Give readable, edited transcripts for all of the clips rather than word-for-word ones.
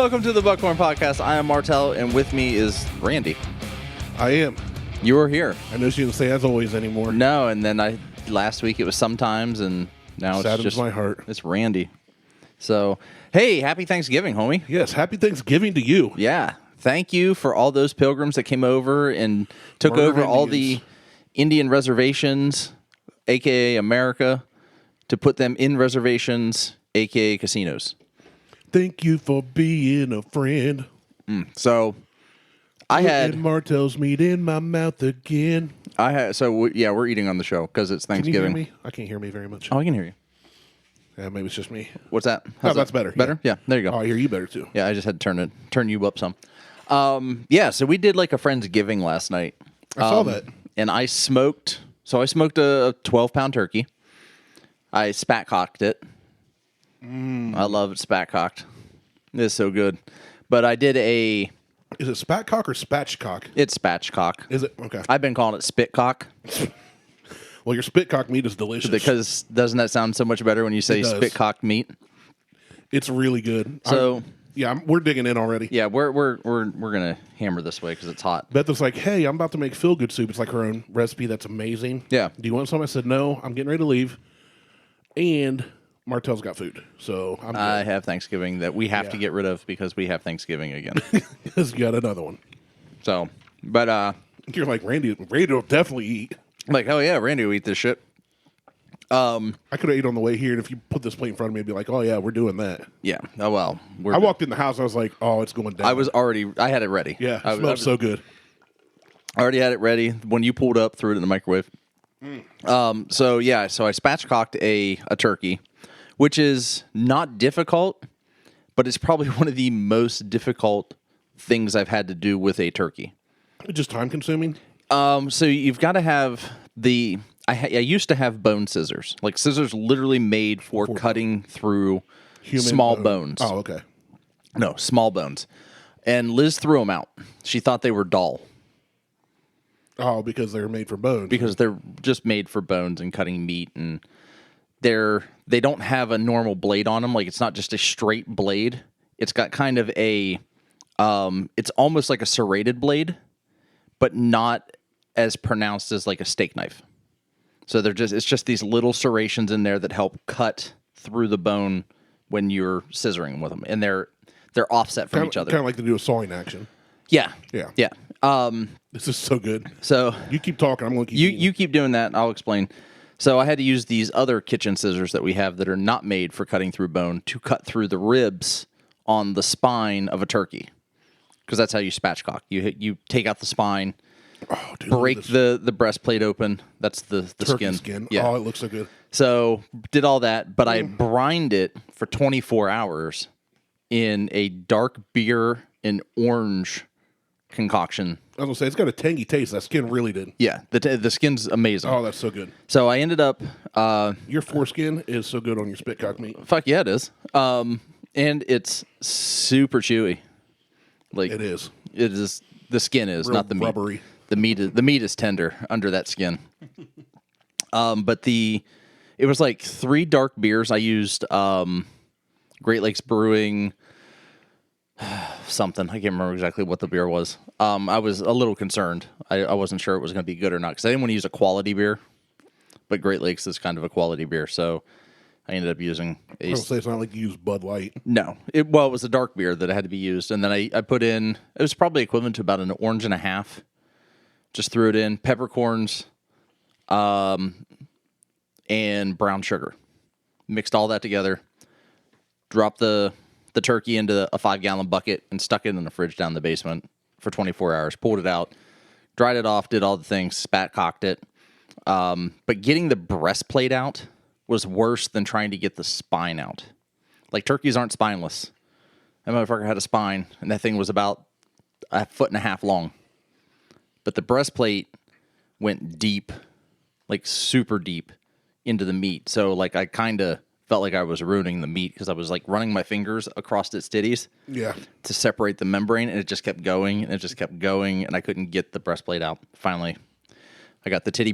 Welcome to the Buckhorn Podcast. I am Martelle, and with me is Randy. I am. You were here. I know she didn't say as always anymore. No, and then last week it was sometimes, and now it's just my heart. It's Randy. So, hey, happy Thanksgiving, homie. Yes, happy Thanksgiving to you. Yeah. Thank you for all those pilgrims that came over and took over all the Indian reservations, a.k.a. America, to put them in reservations, a.k.a. casinos. Thank you for being a friend. So, I had Martelle's meat in my mouth again. We're eating on the show because it's Thanksgiving. Can you hear me? I can't hear me very much. Oh, I can hear you. Yeah, maybe it's just me. What's that? That's better. Better? Yeah, there you go. Oh, I hear you better too. Yeah, I just had to turn you up some. So we did like a Friendsgiving last night. I saw that. And I smoked a 12-pound turkey. I spat-cocked it. I love it spat-cocked. It's so good. But I did Is it spatcock or spatchcock? It's spatchcock. Is it? Okay. I've been calling it spitcock. Well, your spitcock meat is delicious. Because doesn't that sound so much better when you say spitcock meat? It's really good. So we're digging in already. Yeah, we're gonna hammer this way because it's hot. Beth was like, "Hey, I'm about to make feel-good soup." It's like her own recipe that's amazing. Yeah. Do you want some? I said, "No, I'm getting ready to leave." And Martelle's got food, so I'm good. I have Thanksgiving that we have to get rid of because we have Thanksgiving again. He's got another one. So, but You're like, Randy will definitely eat. I'm like, oh yeah, Randy will eat this shit. I could have ate on the way here, and if you put this plate in front of me, I'd be like, oh yeah, we're doing that. Yeah. Oh well. I walked in the house, I was like, oh, it's going down. I had it ready. Yeah, it smelled so good. I already had it ready. When you pulled up, threw it in the microwave. So I spatchcocked a turkey, which is not difficult, but it's probably one of the most difficult things I've had to do with a turkey. Just time consuming? So you've got to have I used to have bone scissors, like scissors literally made for cutting through small bones. Oh, okay. No, small bones. And Liz threw them out. She thought they were dull. Oh, because they're made for bones. Because they're just made for bones and cutting meat, and they don't have a normal blade on them. Like, it's not just a straight blade. It's got kind of a it's almost like a serrated blade, but not as pronounced as like a steak knife. So it's just these little serrations in there that help cut through the bone when you're scissoring with them, and they're offset from each other. Kind of like they do a sawing action. Yeah. Yeah. This is so good. So you keep talking. I'm going to keep eating. You keep doing that. I'll explain. So I had to use these other kitchen scissors that we have that are not made for cutting through bone to cut through the ribs on the spine of a turkey, because that's how you spatchcock. You take out the spine. Oh, dude, break the breastplate open. That's the skin. Yeah. Oh, it looks so good. So did all that, but I brined it for 24 hours in a dark beer and orange concoction. I was going to say, it's got a tangy taste. That skin really did. Yeah, the skin's amazing. Oh, that's so good. So I ended up... your foreskin is so good on your spitcock meat. Fuck yeah, it is. And it's super chewy. Like it is. It is. The skin is, real not the meat. Rubbery. The meat is tender under that skin. But it was like 3 dark beers. I used Great Lakes Brewing something. I can't remember exactly what the beer was. I was a little concerned. I wasn't sure it was going to be good or not because I didn't want to use a quality beer. But Great Lakes is kind of a quality beer, so I ended up using I was say it's not like you use Bud Light. No. It was a dark beer that had to be used. And then I put in, it was probably equivalent to about an orange and a half. Just threw it in, peppercorns, and brown sugar. Mixed all that together. Dropped the turkey into a 5-gallon bucket and stuck it in the fridge down in the basement for 24 hours. Pulled it out, dried it off, did all the things, spat-cocked it. But getting the breastplate out was worse than trying to get the spine out. Like, turkeys aren't spineless. That motherfucker had a spine, and that thing was about 1.5 feet long. But the breastplate went deep, like super deep, into the meat. So, like, I kind of felt like I was ruining the meat because I was, like, running my fingers across its titties to separate the membrane, and it just kept going, and it just kept going, and I couldn't get the breastplate out. Finally, I got the titty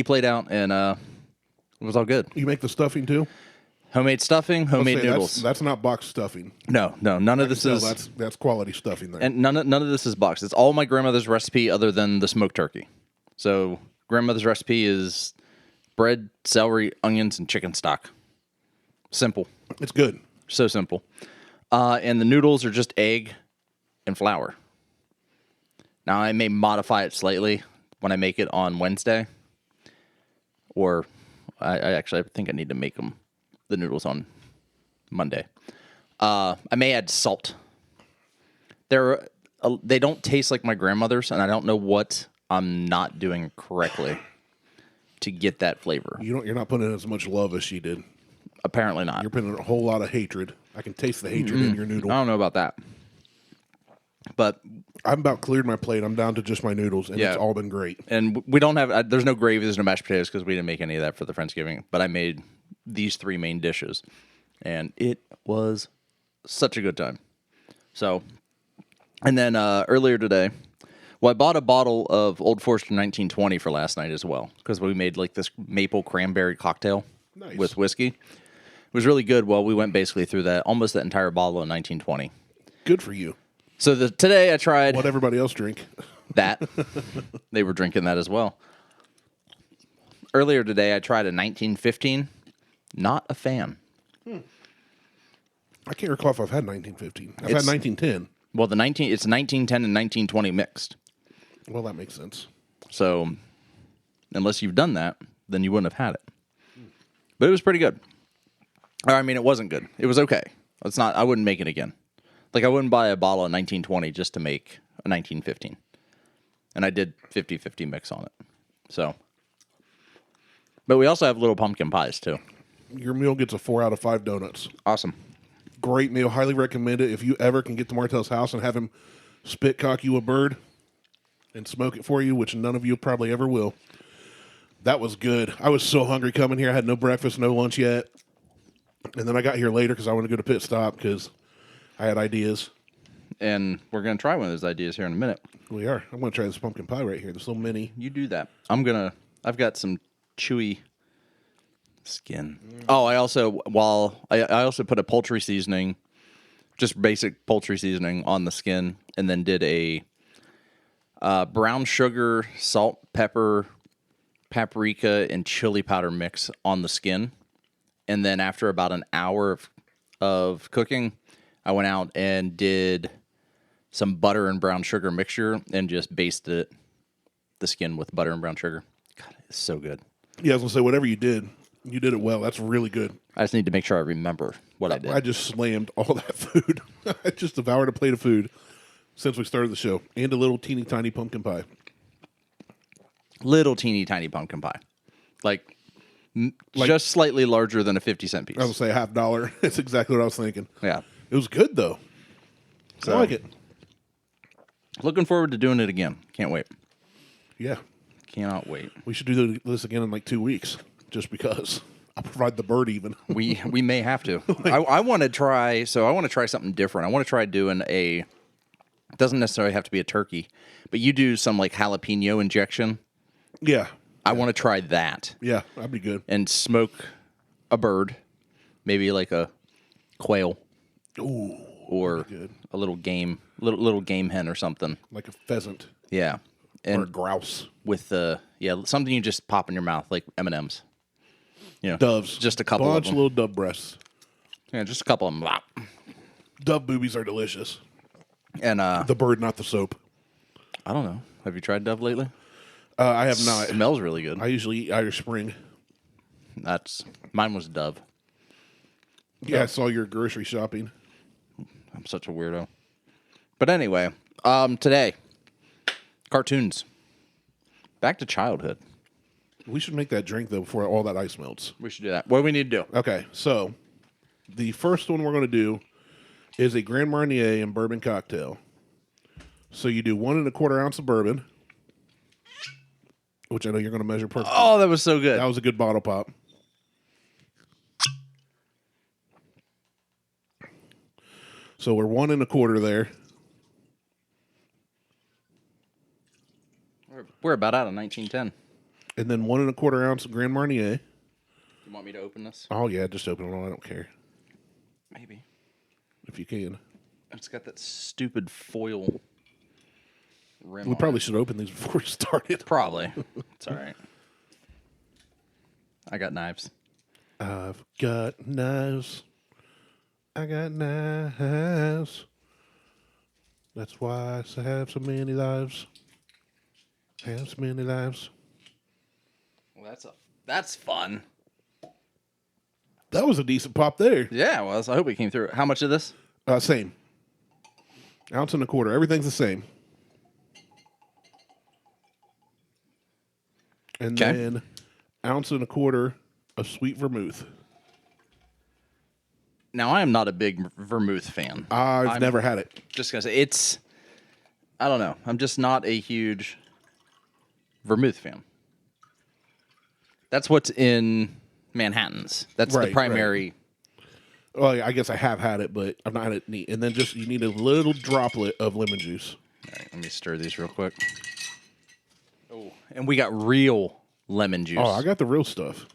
plate out, and it was all good. You make the stuffing, too? Homemade stuffing, homemade noodles. That's not box stuffing. No, none of this is. That's quality stuffing there. And none of this is boxed. It's all my grandmother's recipe, other than the smoked turkey. So grandmother's recipe is bread, celery, onions, and chicken stock. Simple. It's good. So simple. And the noodles are just egg and flour. Now, I may modify it slightly when I make it on Wednesday. Or I think I need to make the noodles on Monday. I may add salt. They don't taste like my grandmother's, and I don't know what I'm not doing correctly to get that flavor. You're not putting in as much love as she did. Apparently not. You're putting in a whole lot of hatred. I can taste the hatred in your noodle. I don't know about that. But I've about cleared my plate. I'm down to just my noodles, and it's all been great. And we don't have, there's no gravy, there's no mashed potatoes, because we didn't make any of that for the Friendsgiving. But I made these 3 main dishes, and it was such a good time. So, and then earlier today, I bought a bottle of Old Forester 1920 for last night as well, because we made like this maple cranberry cocktail with whiskey. It was really good. Well, we went basically through almost that entire bottle of 1920. Good for you. So today I tried... What everybody else drink. That. They were drinking that as well. Earlier today I tried a 1915. Not a fan. I can't recall if I've had 1915. I've had 1910. Well, it's 1910 and 1920 mixed. Well, that makes sense. So, unless you've done that, then you wouldn't have had it. But it was pretty good. Or, I mean, it wasn't good. It was okay. I wouldn't make it again. Like, I wouldn't buy a bottle of 1920 just to make a 1915. And I did 50-50 mix on it. So. But we also have little pumpkin pies, too. Your meal gets a 4 out of 5 donuts. Awesome. Great meal. Highly recommend it. If you ever can get to Martelle's house and have him spit cock you a bird and smoke it for you, which none of you probably ever will. That was good. I was so hungry coming here. I had no breakfast, no lunch yet. And then I got here later because I wanted to go to pit stop because I had ideas. And we're going to try one of those ideas here in a minute. We are. I'm going to try this pumpkin pie right here. There's so many. You do that. I've got some chewy skin. Oh, I also put a poultry seasoning, just basic poultry seasoning on the skin, and then did a brown sugar, salt, pepper, paprika, and chili powder mix on the skin. And then after about an hour of cooking, I went out and did some butter and brown sugar mixture and just basted the skin with butter and brown sugar. God, it's so good. Yeah, I was going to say, whatever you did it well. That's really good. I just need to make sure I remember what I did. I just slammed all that food. I just devoured a plate of food since we started the show. And a little teeny tiny pumpkin pie. Little teeny tiny pumpkin pie. Like just slightly larger than a 50-cent piece. I was going to say $50. That's exactly what I was thinking. Yeah. It was good, though. So, I like it. Looking forward to doing it again. Can't wait. Yeah. Cannot wait. We should do this again in like 2 weeks, just because. I'll provide the bird even. We may have to. I want to try something different. I want to try doing it doesn't necessarily have to be a turkey, but you do some like jalapeno injection. Yeah. I want to try that. Yeah, that'd be good. And smoke a bird, maybe like a quail. Ooh. Or a little game hen or something. Like a pheasant. Yeah. Or a grouse. With something you just pop in your mouth, like M&Ms. You know, doves. Just a couple of them. Little dove breasts. Yeah, just a couple of them. Dove boobies are delicious. And the bird, not the soap. I don't know. Have you tried dove lately? I have not. It smells really good. I usually eat Irish Spring. Mine was dove. Yeah, I saw your grocery shopping. I'm such a weirdo. But anyway, today, cartoons. Back to childhood. We should make that drink, though, before all that ice melts. We should do that. What do we need to do? Okay, so the first one we're going to do is a Grand Marnier and bourbon cocktail. So you do 1 1/4 ounce of bourbon, which I know you're going to measure perfectly. Oh, that was so good. That was a good bottle pop. So we're 1 1/4 there. We're about out of 1910. And then 1 1/4 ounce of Grand Marnier. You want me to open this? Oh, yeah, just open it all. I don't care. Maybe. If you can. It's got that stupid foil rim. We probably should open these before we started. Probably. It's all right. I got knives. I've got knives. I got knives. That's why I have so many lives. Have so many lives. Well, that's fun. That was a decent pop there. Yeah, well, I hope it came through. How much of this? Same. Ounce and a quarter. Everything's the same. And then ounce and a quarter of sweet vermouth. Now, I am not a big vermouth fan. I'm never had it. Just going to say, I don't know. I'm just not a huge vermouth fan. That's what's in Manhattan's. That's the primary. Right. Well, I guess I have had it, but I've not had it neat. And then you need a little droplet of lemon juice. All right, let me stir these real quick. Oh, and we got real lemon juice. Oh, I got the real stuff.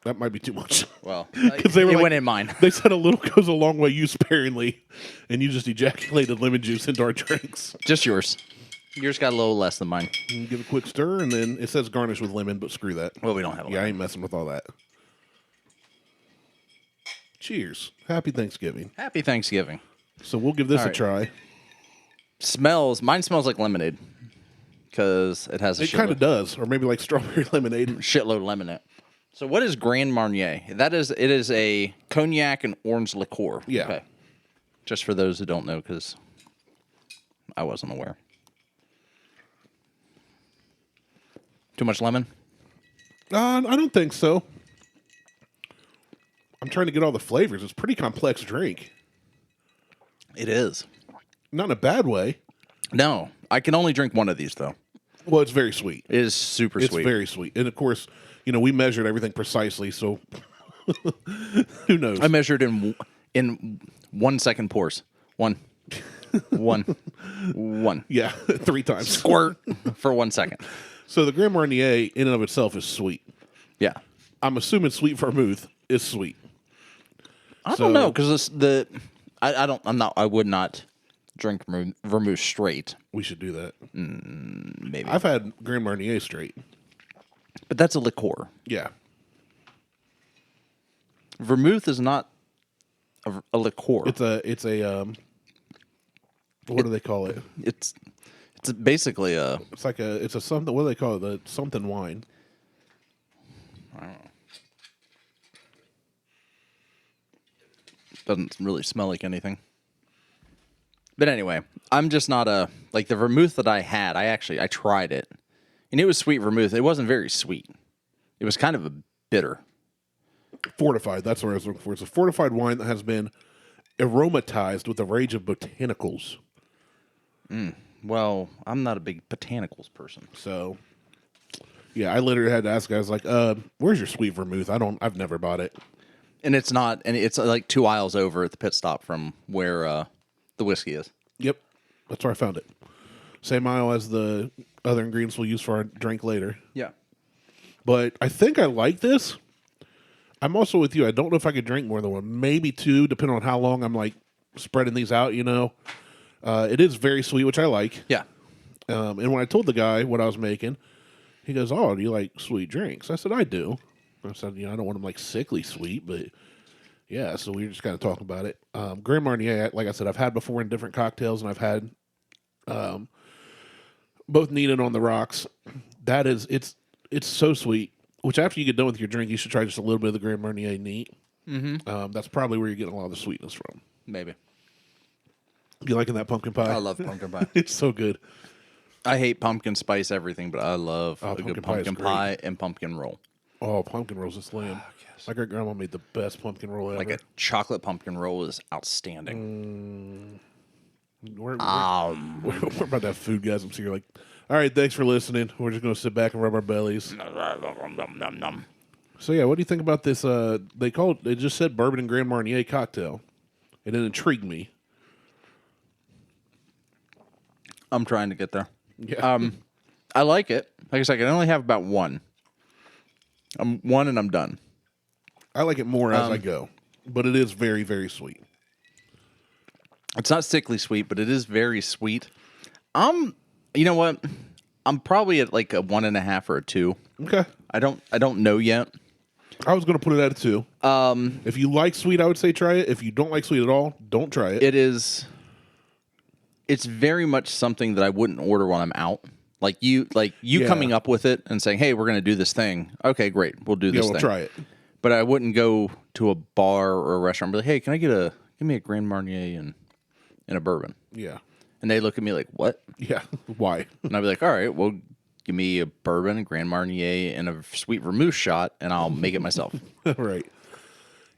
That might be too much. Well, because it went in mine. They said a little goes a long way, use sparingly, and you just ejaculated lemon juice into our drinks. Just yours. Yours got a little less than mine. You give it a quick stir, and then it says garnish with lemon, but screw that. Well, we don't have a lemon. I ain't messing with all that. Cheers. Happy Thanksgiving. Happy Thanksgiving. So we'll give this a try. Mine smells like lemonade because it has a It kind of does, or maybe like strawberry lemonade. Shitload of lemon in it. So what is Grand Marnier? It is a cognac and orange liqueur. Yeah. Okay. Just for those who don't know, because I wasn't aware. Too much lemon? I don't think so. I'm trying to get all the flavors. It's a pretty complex drink. It is. Not in a bad way. No. I can only drink one of these, though. Well, it's very sweet. It is super sweet. It's very sweet. And, of course, we measured everything precisely, so who knows? I measured in 1 second pours. One. Yeah, 3 times. Squirt for 1 second. So the Grand Marnier in and of itself is sweet. Yeah. I'm assuming sweet vermouth is sweet. I don't know, because I would not drink vermouth straight. We should do that. Maybe. I've had Grand Marnier straight. But that's a liqueur. Yeah. Vermouth is not a liqueur. It's a what do they call it? It's basically a... It's a something, what do they call it? The something wine. I don't know. Doesn't really smell like anything. But anyway, I'm just not like the vermouth that I had, I tried it. And it was sweet vermouth. It wasn't very sweet. It was kind of a bitter. Fortified, that's what I was looking for. It's a fortified wine that has been aromatized with a range of botanicals. Well, I'm not a big botanicals person. So, yeah, I literally had to ask guys like, where's your sweet vermouth? I've never bought it. And it's like 2 aisles over at the pit stop from where the whiskey is. Yep, that's where I found it. Same aisle as the other ingredients we'll use for our drink later. Yeah. But I think I like this. I'm also with you. I don't know if I could drink more than one, maybe 2, depending on how long I'm like spreading these out. It is very sweet, which I like. Yeah. And when I told the guy what I was making, he goes, "Oh, do you like sweet drinks?" I said, "I do." I said, I don't want them like sickly sweet, but yeah. So we were just kind of talking about it. Grand Marnier, like I said, I've had before in different cocktails, and I've had both neat and on the rocks. That is, it's so sweet. Which after you get done with your drink, you should try just a little bit of the Grand Marnier neat. Mm-hmm. That's probably where you're getting a lot of the sweetness from. Maybe. You liking that pumpkin pie? I love pumpkin pie. It's so good. I hate pumpkin spice everything, but I love a good pumpkin pie and pumpkin roll. Oh, pumpkin rolls a slam. Yes. My great grandma made the best pumpkin roll ever. Like a chocolate pumpkin roll is outstanding. We're about to have food guys. I'm sitting here like, all right, thanks for listening. We're just going to sit back and rub our bellies. So yeah, what do you think about this? They just said bourbon and Grand Marnier cocktail, and it intrigued me. I'm trying to get there. Yeah. I like it. Like I said, I can only have about one. I'm one and I'm done. I like it more as I go, but it is very, very sweet. It's not sickly sweet, but it is very sweet. You know what? I'm probably at like a 1.5 or a 2. Okay. I don't know yet. I was going to put it at a 2. If you like sweet, I would say try it. If you don't like sweet at all, don't try it. It's very much something that I wouldn't order when I'm out. Like you Yeah. coming up with it and saying, "Hey, we're going to do this thing." Okay, great. We'll do this we'll thing. try it. But I wouldn't go to a bar or a restaurant and be like, "Hey, can I give me a Grand Marnier and a bourbon?" Yeah. And they look at me like, "What?" Yeah. Why? And I'd be like, "All right, well, give me a bourbon, a Grand Marnier, and a sweet vermouth shot, and I'll make it myself." Right.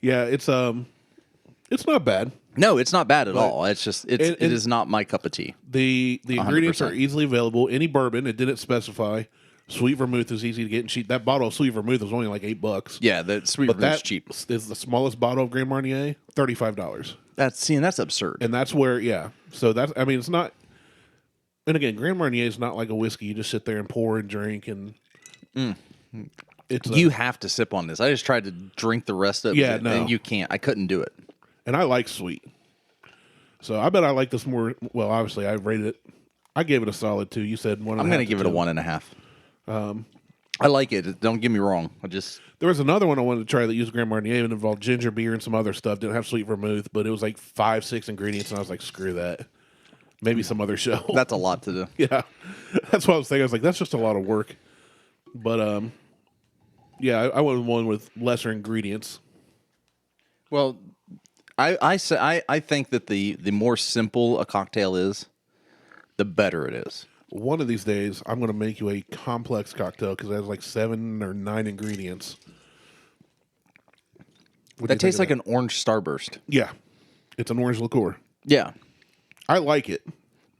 Yeah, it's not bad. No, it's not bad at all. It's just it is not my cup of tea. The ingredients 100%. are easily available. Any bourbon, it didn't specify. Sweet vermouth is easy to get and cheap. That bottle of sweet vermouth is only like $8. Yeah, the sweet But vermouth's that cheap. is the smallest bottle of Grand Marnier, $35. That's absurd. And that's where, yeah. So that's, I mean, it's not. And again, Grand Marnier is not like a whiskey. You just sit there and pour and drink, and it's You have to sip on this. I just tried to drink the rest of it, Yeah, no. and you can't. I couldn't do it. and I like sweet. So I bet I like this more. Well, obviously, I rated it. I gave it a solid 2. You said 1.5. I'm going to give it a 1.5. I like it. Don't get me wrong. There was another one I wanted to try that used Grand Marnier and involved ginger beer and some other stuff. Didn't have sweet vermouth, but it was like 5, 6 ingredients, and I was like, screw that. Maybe some other show. That's a lot to do. Yeah, that's what I was thinking. I was like, that's just a lot of work. But yeah, I went with one with lesser ingredients. Well, I think that the more simple a cocktail is, the better it is. One of these days, I'm going to make you a complex cocktail because it has like 7 or 9 ingredients. That tastes like an orange starburst. Yeah, it's an orange liqueur. Yeah, I like it,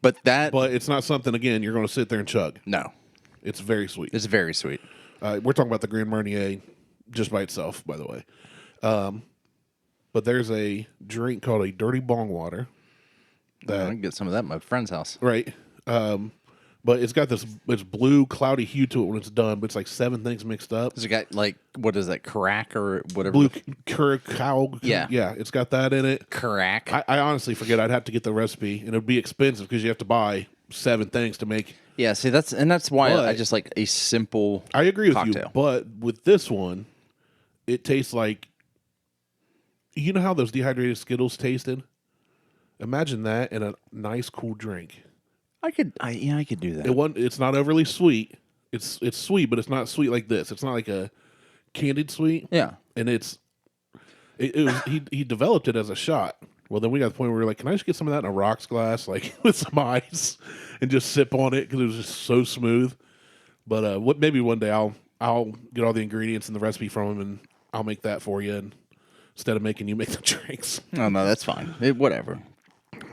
but but it's not something, again, you're going to sit there and chug. no, It's very sweet. it's very sweet. We're talking about the Grand Marnier just by itself, by the way. But there's a drink called a dirty bong water. I can get some of that at my friend's house. Right. But it's got this blue, cloudy hue to it when it's done, but it's like 7 things mixed up. Has it got like, what is that, crack or whatever? Blue curacao. Yeah. Yeah, it's got that in it. Crack. I honestly forget. I'd have to get the recipe, and it would be expensive because you have to buy 7 things to make. Yeah, see, that's why But I just like a simple I agree with cocktail. you, but with this one, it tastes like, you know how those dehydrated Skittles tasted? Imagine that in a nice, cool drink. I could do that. It's not overly sweet. It's sweet, but it's not sweet like this. It's not like a candied sweet. Yeah. And he developed it as a shot. Well, then we got to the point where we were like, can I just get some of that in a rocks glass, like with some ice, and just sip on it because it was just so smooth. But maybe one day I'll get all the ingredients and the recipe from him, and I'll make that for you, and instead of making you make the drinks. Oh no, that's fine. Whatever.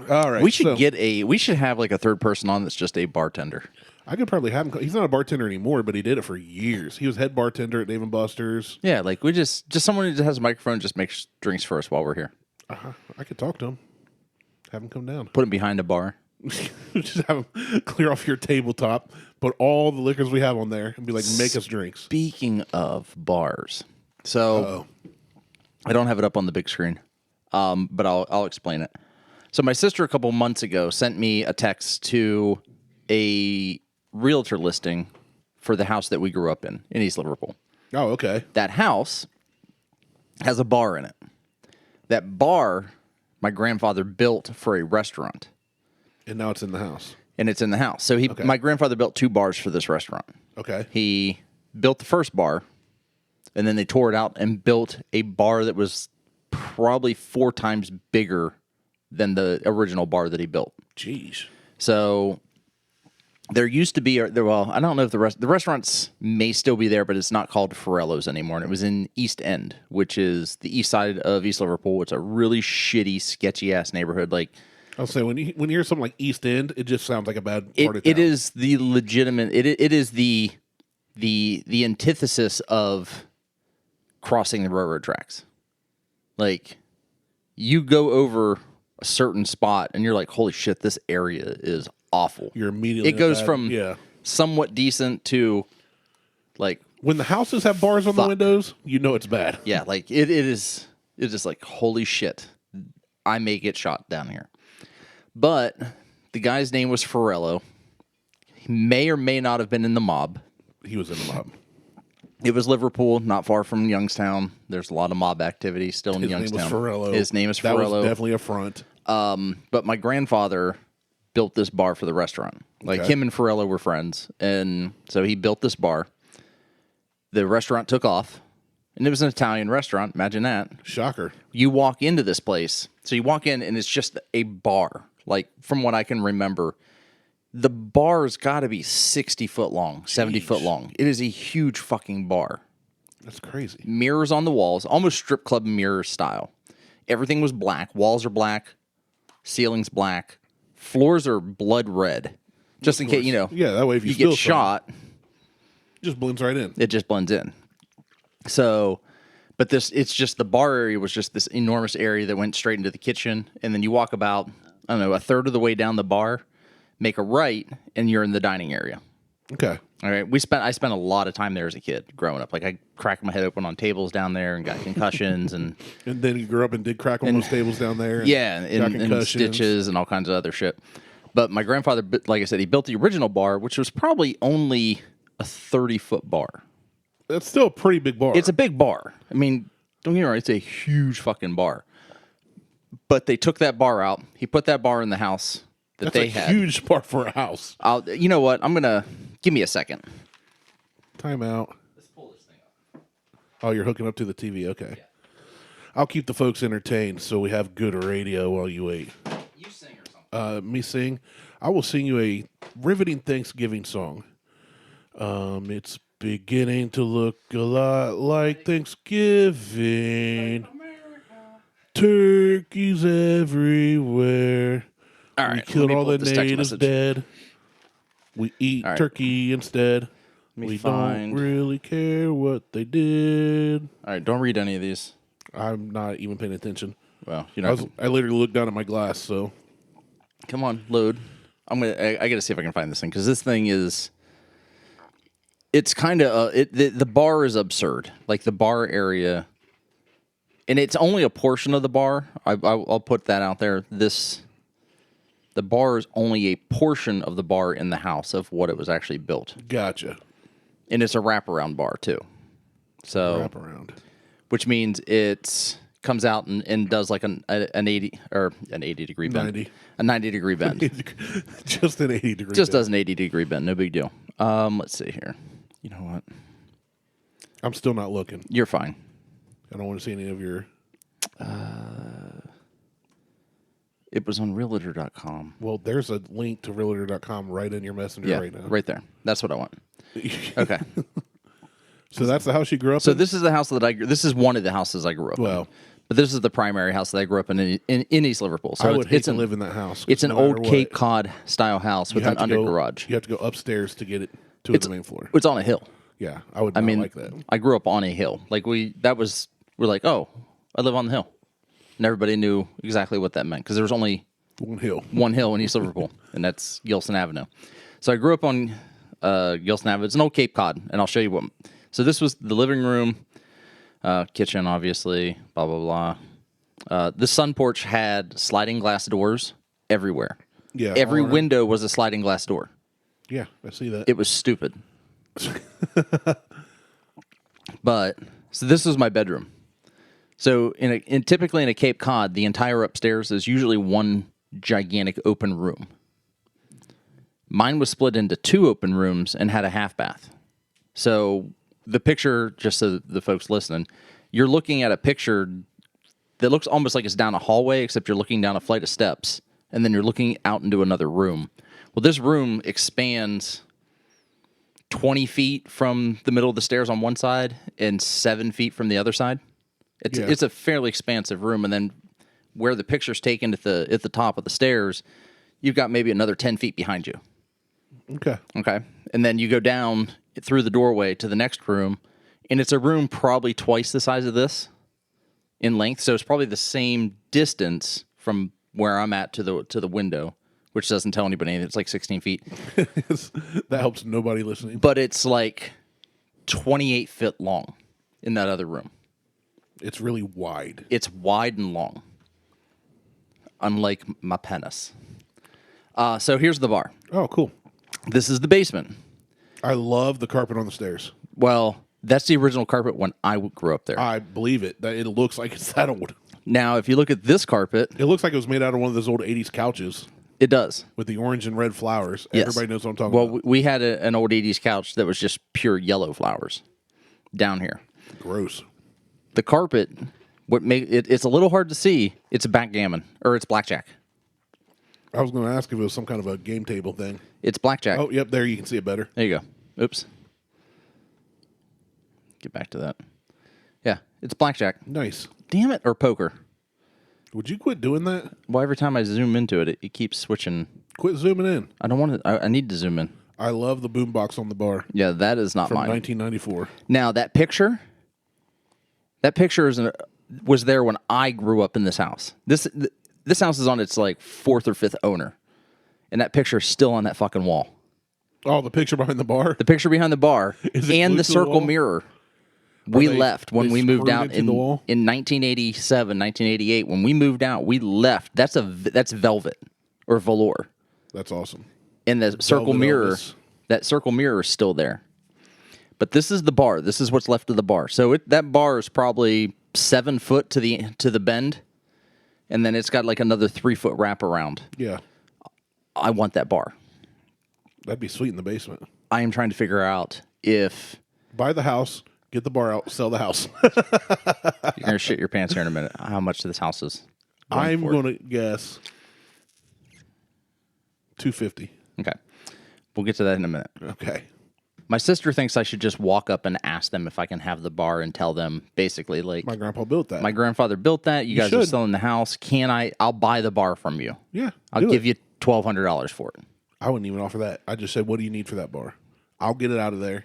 All right, We should have like a third person on that's just a bartender. I could probably have him. He's not a bartender anymore, but he did it for years. He was head bartender at Dave & Buster's. Yeah, like we just someone who just has a microphone just makes drinks for us while we're here. I could talk to him. Have him come down. Put him behind a bar. Just have him clear off your tabletop, put all the liquors we have on there, and be like, make us drinks. Speaking of bars, so I don't have it up on the big screen, but I'll explain it. So my sister a couple months ago sent me a text to a realtor listing for the house that we grew up in East Liverpool. Oh, okay. That house has a bar in it. That bar my grandfather built for a restaurant. And now it's in the house. And it's in the house. So my grandfather built 2 bars for this restaurant. Okay. He built the first bar, and then they tore it out and built a bar that was probably 4 times bigger than the original bar that he built. Jeez. So there used to be, well, I don't know if the restaurants may still be there, but it's not called Ferrello's anymore. And it was in East End, which is the east side of East Liverpool. It's a really shitty, sketchy-ass neighborhood. Like, I'll say when you hear something like East End, it just sounds like a bad part of town. It is the legitimate. It is the antithesis of crossing the railroad tracks. Like, you go over a certain spot and you're like, holy shit, this area is awful. You're immediately It goes bad, from somewhat decent to like When the houses have bars on the windows, you know it's bad. Yeah, like it is like, holy shit, I may get shot down here. But the guy's name was Ferrello. He may or may not have been in the mob. He was in the mob. It was Liverpool, not far from Youngstown. There's a lot of mob activity still in Youngstown. His name is Ferrello. That was definitely a front. But my grandfather built this bar for the restaurant. Like, him and Ferrello were friends. And so he built this bar. The restaurant took off. And it was an Italian restaurant. Imagine that. Shocker. You walk into this place. So you walk in, and it's just a bar. Like, from what I can remember, the bar's got to be 60 foot long, 70 foot long. It is a huge fucking bar. That's crazy. Mirrors on the walls, almost strip club mirror style. Everything was black. Walls are black. Ceiling's black. Floors are blood red. Just in case, Yeah, that way if you get shot, it just blends right in. It just blends in. So, but it's just the bar area was just this enormous area that went straight into the kitchen. And then you walk about, I don't know, a third of the way down the bar, make a right, and you're in the dining area. Okay. All right. I spent a lot of time there as a kid growing up. Like, I cracked my head open on tables down there and got concussions and and then you grew up and did crack on those tables down there. And stitches and all kinds of other shit. But my grandfather, like I said, he built the original bar, which was probably only a 30-foot bar. That's still a pretty big bar. It's a big bar. I mean, don't get me wrong, it's a huge fucking bar. But they took that bar out. He put that bar in the house that they had. That's a huge bar for a house. You know what? Give me a second. Time out. Let's pull this thing up. Oh, you're hooking up to the TV. Okay. Yeah. I'll keep the folks entertained so we have good radio while you wait. You sing or something. Me sing? I will sing you a riveting Thanksgiving song. It's beginning to look a lot like Thanksgiving. Turkeys everywhere. All right, we killed all the natives dead. We eat turkey instead. We don't really care what they did. All right, don't read any of these. I'm not even paying attention. Well, I literally looked down at my glass, so. Come on, load. I got to see if I can find this thing, because this thing is. It's kind of the bar is absurd. Like, the bar area, and it's only a portion of the bar. I'll put that out there. The bar is only a portion of the bar in the house of what it was actually built. Gotcha. And it's a wraparound bar too. So wraparound, which means it comes out and does like an 80 or an 80-degree bend. 90. A 90-degree bend. Just an 80-degree. Just does an 80-degree bend. No big deal. Let's see here. You know what? I'm still not looking. You're fine. I don't want to see any of your. It was on realtor.com. Well, there's a link to realtor.com right in your messenger right now. Right there. That's what I want. Okay. So that's the house you grew up in? So this is the house that this is one of the houses I grew up in. But this is the primary house that I grew up in East Liverpool. So I would hate to live in that house. It's an old Cape Cod style house with an under garage. You have to go upstairs to get it to the main floor. It's on a hill. Yeah, I would not like that. I grew up on a hill. Like we're like, oh, I live on the hill. And everybody knew exactly what that meant because there was only one hill in East Liverpool, and that's Gilson Avenue. So I grew up on Gilson Avenue. It's an old Cape Cod, and I'll show you what. So this was the living room, kitchen, obviously, blah, blah, blah. The sun porch had sliding glass doors everywhere. Yeah. Every window was a sliding glass door. Yeah, I see that. It was stupid. But, so this was my bedroom. So typically in a Cape Cod, the entire upstairs is usually one gigantic open room. Mine was split into two open rooms and had a half bath. So the picture, just so the folks listening, you're looking at a picture that looks almost like it's down a hallway, except you're looking down a flight of steps, and then you're looking out into another room. Well, this room expands 20 feet from the middle of the stairs on one side and 7 feet from the other side. It's a fairly expansive room, and then where the picture's taken at the top of the stairs, you've got maybe another 10 feet behind you. Okay. And then you go down through the doorway to the next room, and it's a room probably twice the size of this in length, so it's probably the same distance from where I'm at to the window, which doesn't tell anybody anything. It's like 16 feet. That helps nobody listening. But it's like 28 feet long in that other room. It's really wide. It's wide and long, unlike my penis. So here's the bar. Oh, cool. This is the basement. I love the carpet on the stairs. Well, that's the original carpet when I grew up there. I believe it. That it looks like it's that old. Now, if you look at this carpet, It looks like it was made out of one of those old 80s couches it does. with the orange and red flowers. Yes. Everybody knows what I'm talking Well, about. we had an old 80s couch that was just pure yellow flowers down here. Gross. The carpet, it's a little hard to see. It's a backgammon, or it's blackjack. I was going to ask if it was some kind of a game table thing. It's blackjack. Oh, yep, there you can see it better. There you go. Oops. Get back to that. Yeah, it's blackjack. Nice. Damn it, or poker. Would you quit doing that? Well, every time I zoom into it, it keeps switching. Quit zooming in. I don't want to. I need to zoom in. I love the boombox on the bar Yeah, that is not from mine. 1994. Now that picture was there when I grew up in this house. This house is on its like fourth or fifth owner, and that picture is still on that fucking wall. Oh, the picture behind the bar? The picture behind the bar Is it and glued the to the circle wall? mirror. We they- left when they we moved screwed out into in the wall? 1987, 1988. When we moved out, we left. That's velvet or velour, That's awesome. and the circle Velvet mirror. Elvis. That circle mirror is still there. But this is the bar. This is what's left of the bar. So that bar is probably 7 foot to the bend, and then it's got like another 3 foot wraparound. Yeah. I want that bar. That'd be sweet in the basement. I am trying to figure out if Buy the house, get the bar out, sell the house. you're gonna shit your pants here in a minute. How much this house is? I'm going to guess $250. Okay, we'll get to that in a minute. Okay. My sister thinks I should just walk up and ask them if I can have the bar and tell them basically like My grandpa built that. my grandfather built that. You guys are should. selling the house. Can I? I'll buy the bar from you. Yeah. I'll do give it. you $1,200 for it. I wouldn't even offer that. I just said, what do you need for that bar? I'll get it out of there.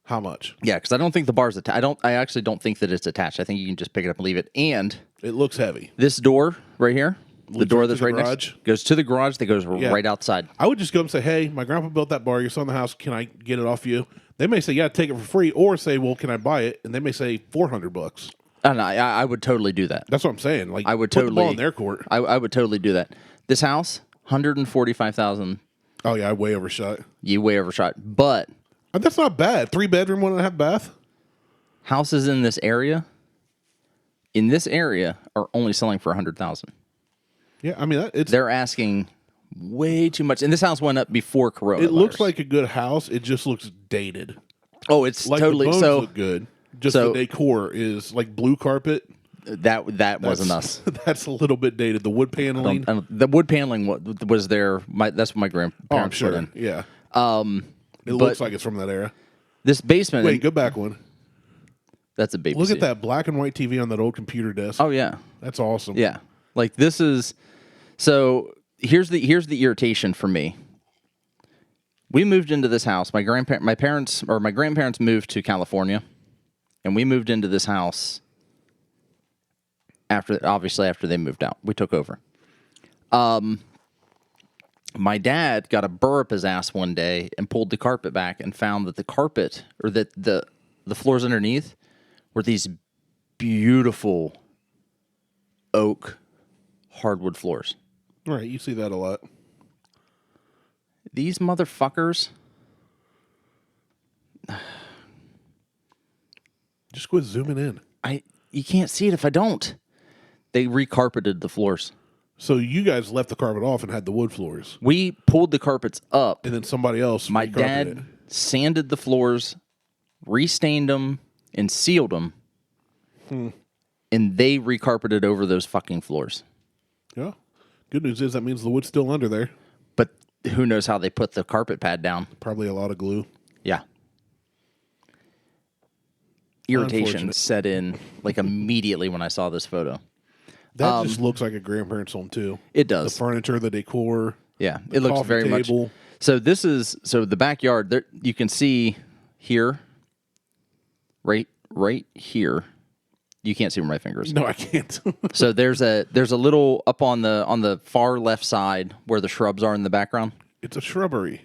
How much? Yeah, because I don't think the bar's attached. I actually don't think that it's attached. I think you can just pick it up and leave it. And It looks heavy. this door right here, the Leads door right that's to the right garage? next, goes to the garage. That goes Yeah. right outside. I would just go and say, hey, my grandpa built that bar. You're selling the house. Can I get it off you? They may say, yeah, take it for free. Or say, well, can I buy it? And they may say $400. And I would totally do that. That's what I'm saying. Like, I would put the ball totally in their court. I would totally do that. This house, $145,000. Oh, yeah, I way overshot. You way overshot. But That's not bad. 3-bedroom, 1.5 bath. houses in this area, are only selling for $100,000. Yeah, I mean, it's They're asking way too much. And this house went up before Coronavirus. it looks like a good house. It just looks dated. oh, it's Like totally the bones so. look good. Just so- the decor is like blue carpet. That wasn't us. That's a little bit dated. The wood paneling. The wood paneling was there. That's what my Oh, I'm grandparents put sure. in. Yeah. It but- looks like it's from that era. This basement. Wait, go back one. That's a baby. Look seat. at that black and white TV on that old computer desk. Oh yeah, That's awesome. yeah. Like this is. So here's the irritation for me. We moved into this house. My grandparents moved to California, and we moved into this house after they moved out. We took over. My dad got a burr up his ass one day and pulled the carpet back and found that the carpet, or that the floors underneath, were these beautiful oak hardwood floors. All right, you see that a lot. These motherfuckers. Just quit zooming in. You can't see it if I don't. They recarpeted the floors. So you guys left the carpet off and had the wood floors, We pulled the carpets up. and then somebody else. My recarpeted dad it. sanded the floors, restained them, and sealed them. And they recarpeted over those fucking floors. Yeah. Good news is that means the wood's still under there. But who knows how they put the carpet pad down? Probably a lot of glue. Yeah. Irritation Unfortunate. set in like immediately when I saw this photo. That just looks like a grandparents' home too. It The does. furniture, the decor. Yeah, it looks coffee very table. much. So this is the backyard. There you can see here, right here. You can't see where my finger is. No, I can't. So there's a little up on the far left side where the shrubs are in the background. It's a shrubbery.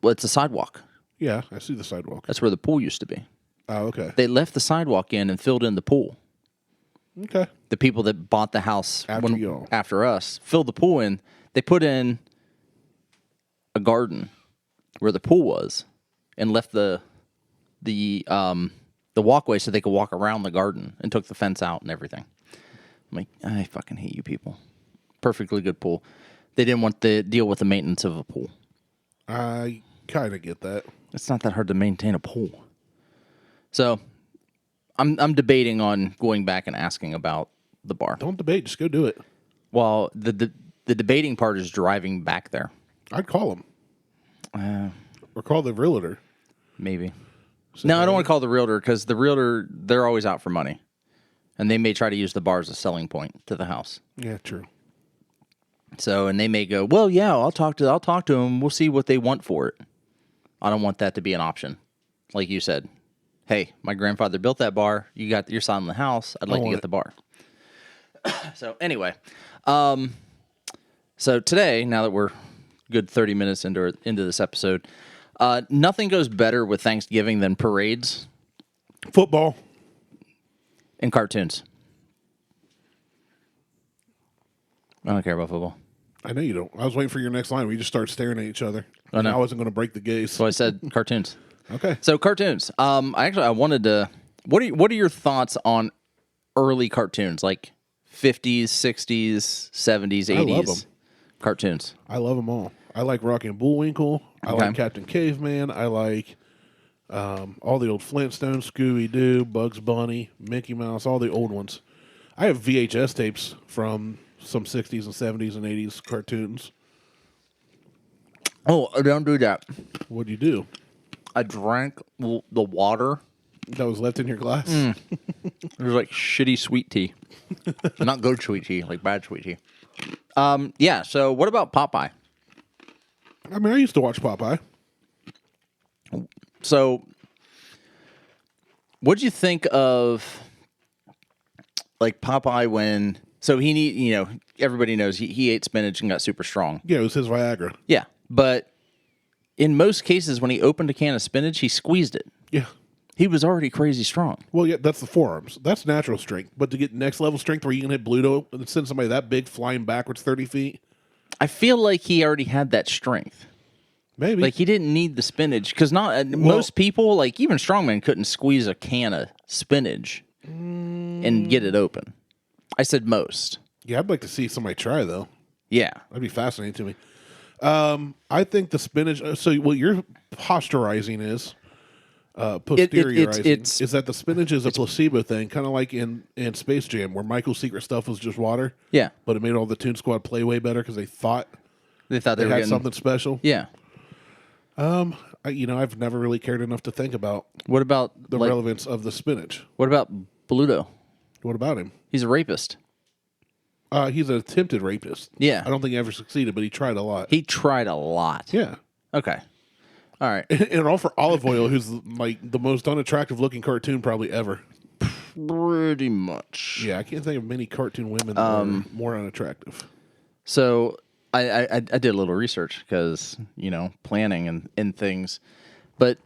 Well, it's a sidewalk. Yeah, I see the sidewalk. That's where the pool used to be. Oh, okay. They left the sidewalk in and filled in the pool. Okay. The people that bought the house After us filled the pool in. They put in a garden where the pool was and left the walkway so they could walk around the garden and took the fence out and everything. I'm like, I fucking hate you people. Perfectly good pool. They didn't want to deal with the maintenance of a pool. I kind of get that. It's not that hard to maintain a pool. So I'm debating on going back and asking about the bar. Don't debate. Just go do it. Well, the debating part is driving back there. I'd call him. Or call the realtor. Maybe. No, I don't want to call the realtor because the realtor, they're always out for money. And they may try to use the bar as a selling point to the house. Yeah, true. So, and they may go, well, yeah, I'll talk to them. We'll see what they want for it. I don't want that to be an option. Like you said, hey, my grandfather built that bar. You got your son in the house. I'd like to get the bar. So anyway, so today, now that we're good 30 minutes into this episode, nothing goes better with Thanksgiving than parades. Football. And cartoons. I don't care about football. I know you don't. I was waiting for your next line where you just start staring at each other. I know. I wasn't going to break the gaze. So I said cartoons. Okay. So cartoons. I wanted to. What are your thoughts on early cartoons, like 50s, 60s, 70s, 80s? I love them. Cartoons. I love them all. I like Rocky and Bullwinkle. I like Captain Caveman. I like all the old Flintstones, Scooby-Doo, Bugs Bunny, Mickey Mouse, all the old ones. I have VHS tapes from some 60s and 70s and 80s cartoons. Oh, don't do that. What'd you do? I drank the water. That was left in your glass? It was like shitty sweet tea. Not good sweet tea, like bad sweet tea. Yeah, so what about Popeye? I mean, I used to watch Popeye. So, what'd you think of, like, Popeye when... So, everybody knows he ate spinach and got super strong. Yeah, it was his Viagra. Yeah, but in most cases, when he opened a can of spinach, he squeezed it. Yeah. He was already crazy strong. Well, yeah, that's the forearms. That's natural strength. But to get next level strength where you can hit Bluto and send somebody that big flying backwards 30 feet... I feel like he already had that strength. Maybe. Like, he didn't need the spinach. Because most people, like, even strongmen couldn't squeeze a can of spinach and get it open. I said most. Yeah, I'd like to see somebody try, though. Yeah. That'd be fascinating to me. I think the spinach... So what you're posturizing is... posteriorizing is that the spinach is a placebo thing, kind of like in Space Jam, where Michael's secret stuff was just water. Yeah. But it made all the Toon Squad play way better because they thought they had something special. Yeah. I've never really cared enough to think about What about the relevance of the spinach. What about Bluto? What about him? He's a rapist. He's an attempted rapist. Yeah. I don't think he ever succeeded, but he tried a lot. He tried a lot. Yeah. Okay. All right. And all for Olive Oil, who's like the most unattractive looking cartoon probably ever. Pretty much. Yeah, I can't think of many cartoon women that are more unattractive. So I did a little research because, planning and things. But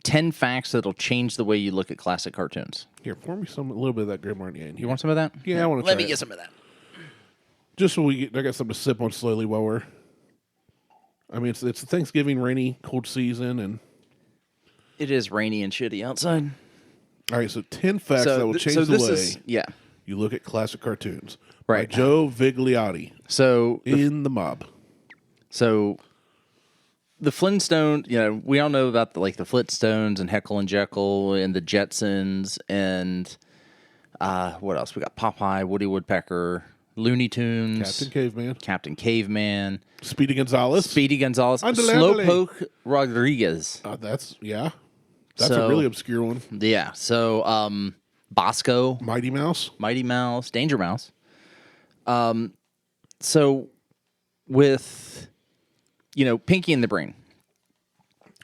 10 facts that'll change the way you look at classic cartoons. Here, pour me a little bit of that Grand Marnier. You want some of that? Yeah, I want to try Let me get some of that. Just so I got something to sip on slowly while we're... I mean, it's the Thanksgiving rainy, cold season, and... It is rainy and shitty outside. All right, so 10 facts that will change the way you look at classic cartoons. Right. By Joe Vigliotti. So... In the Mob. So... The Flintstones, we all know about the Flintstones and Heckle and Jekyll and the Jetsons and what else? We got Popeye, Woody Woodpecker, Looney Tunes, Captain Caveman, Speedy Gonzales, Slowpoke Rodriguez. That's a really obscure one. Yeah. So Bosco, Mighty Mouse, Danger Mouse. So with Pinky and the Brain.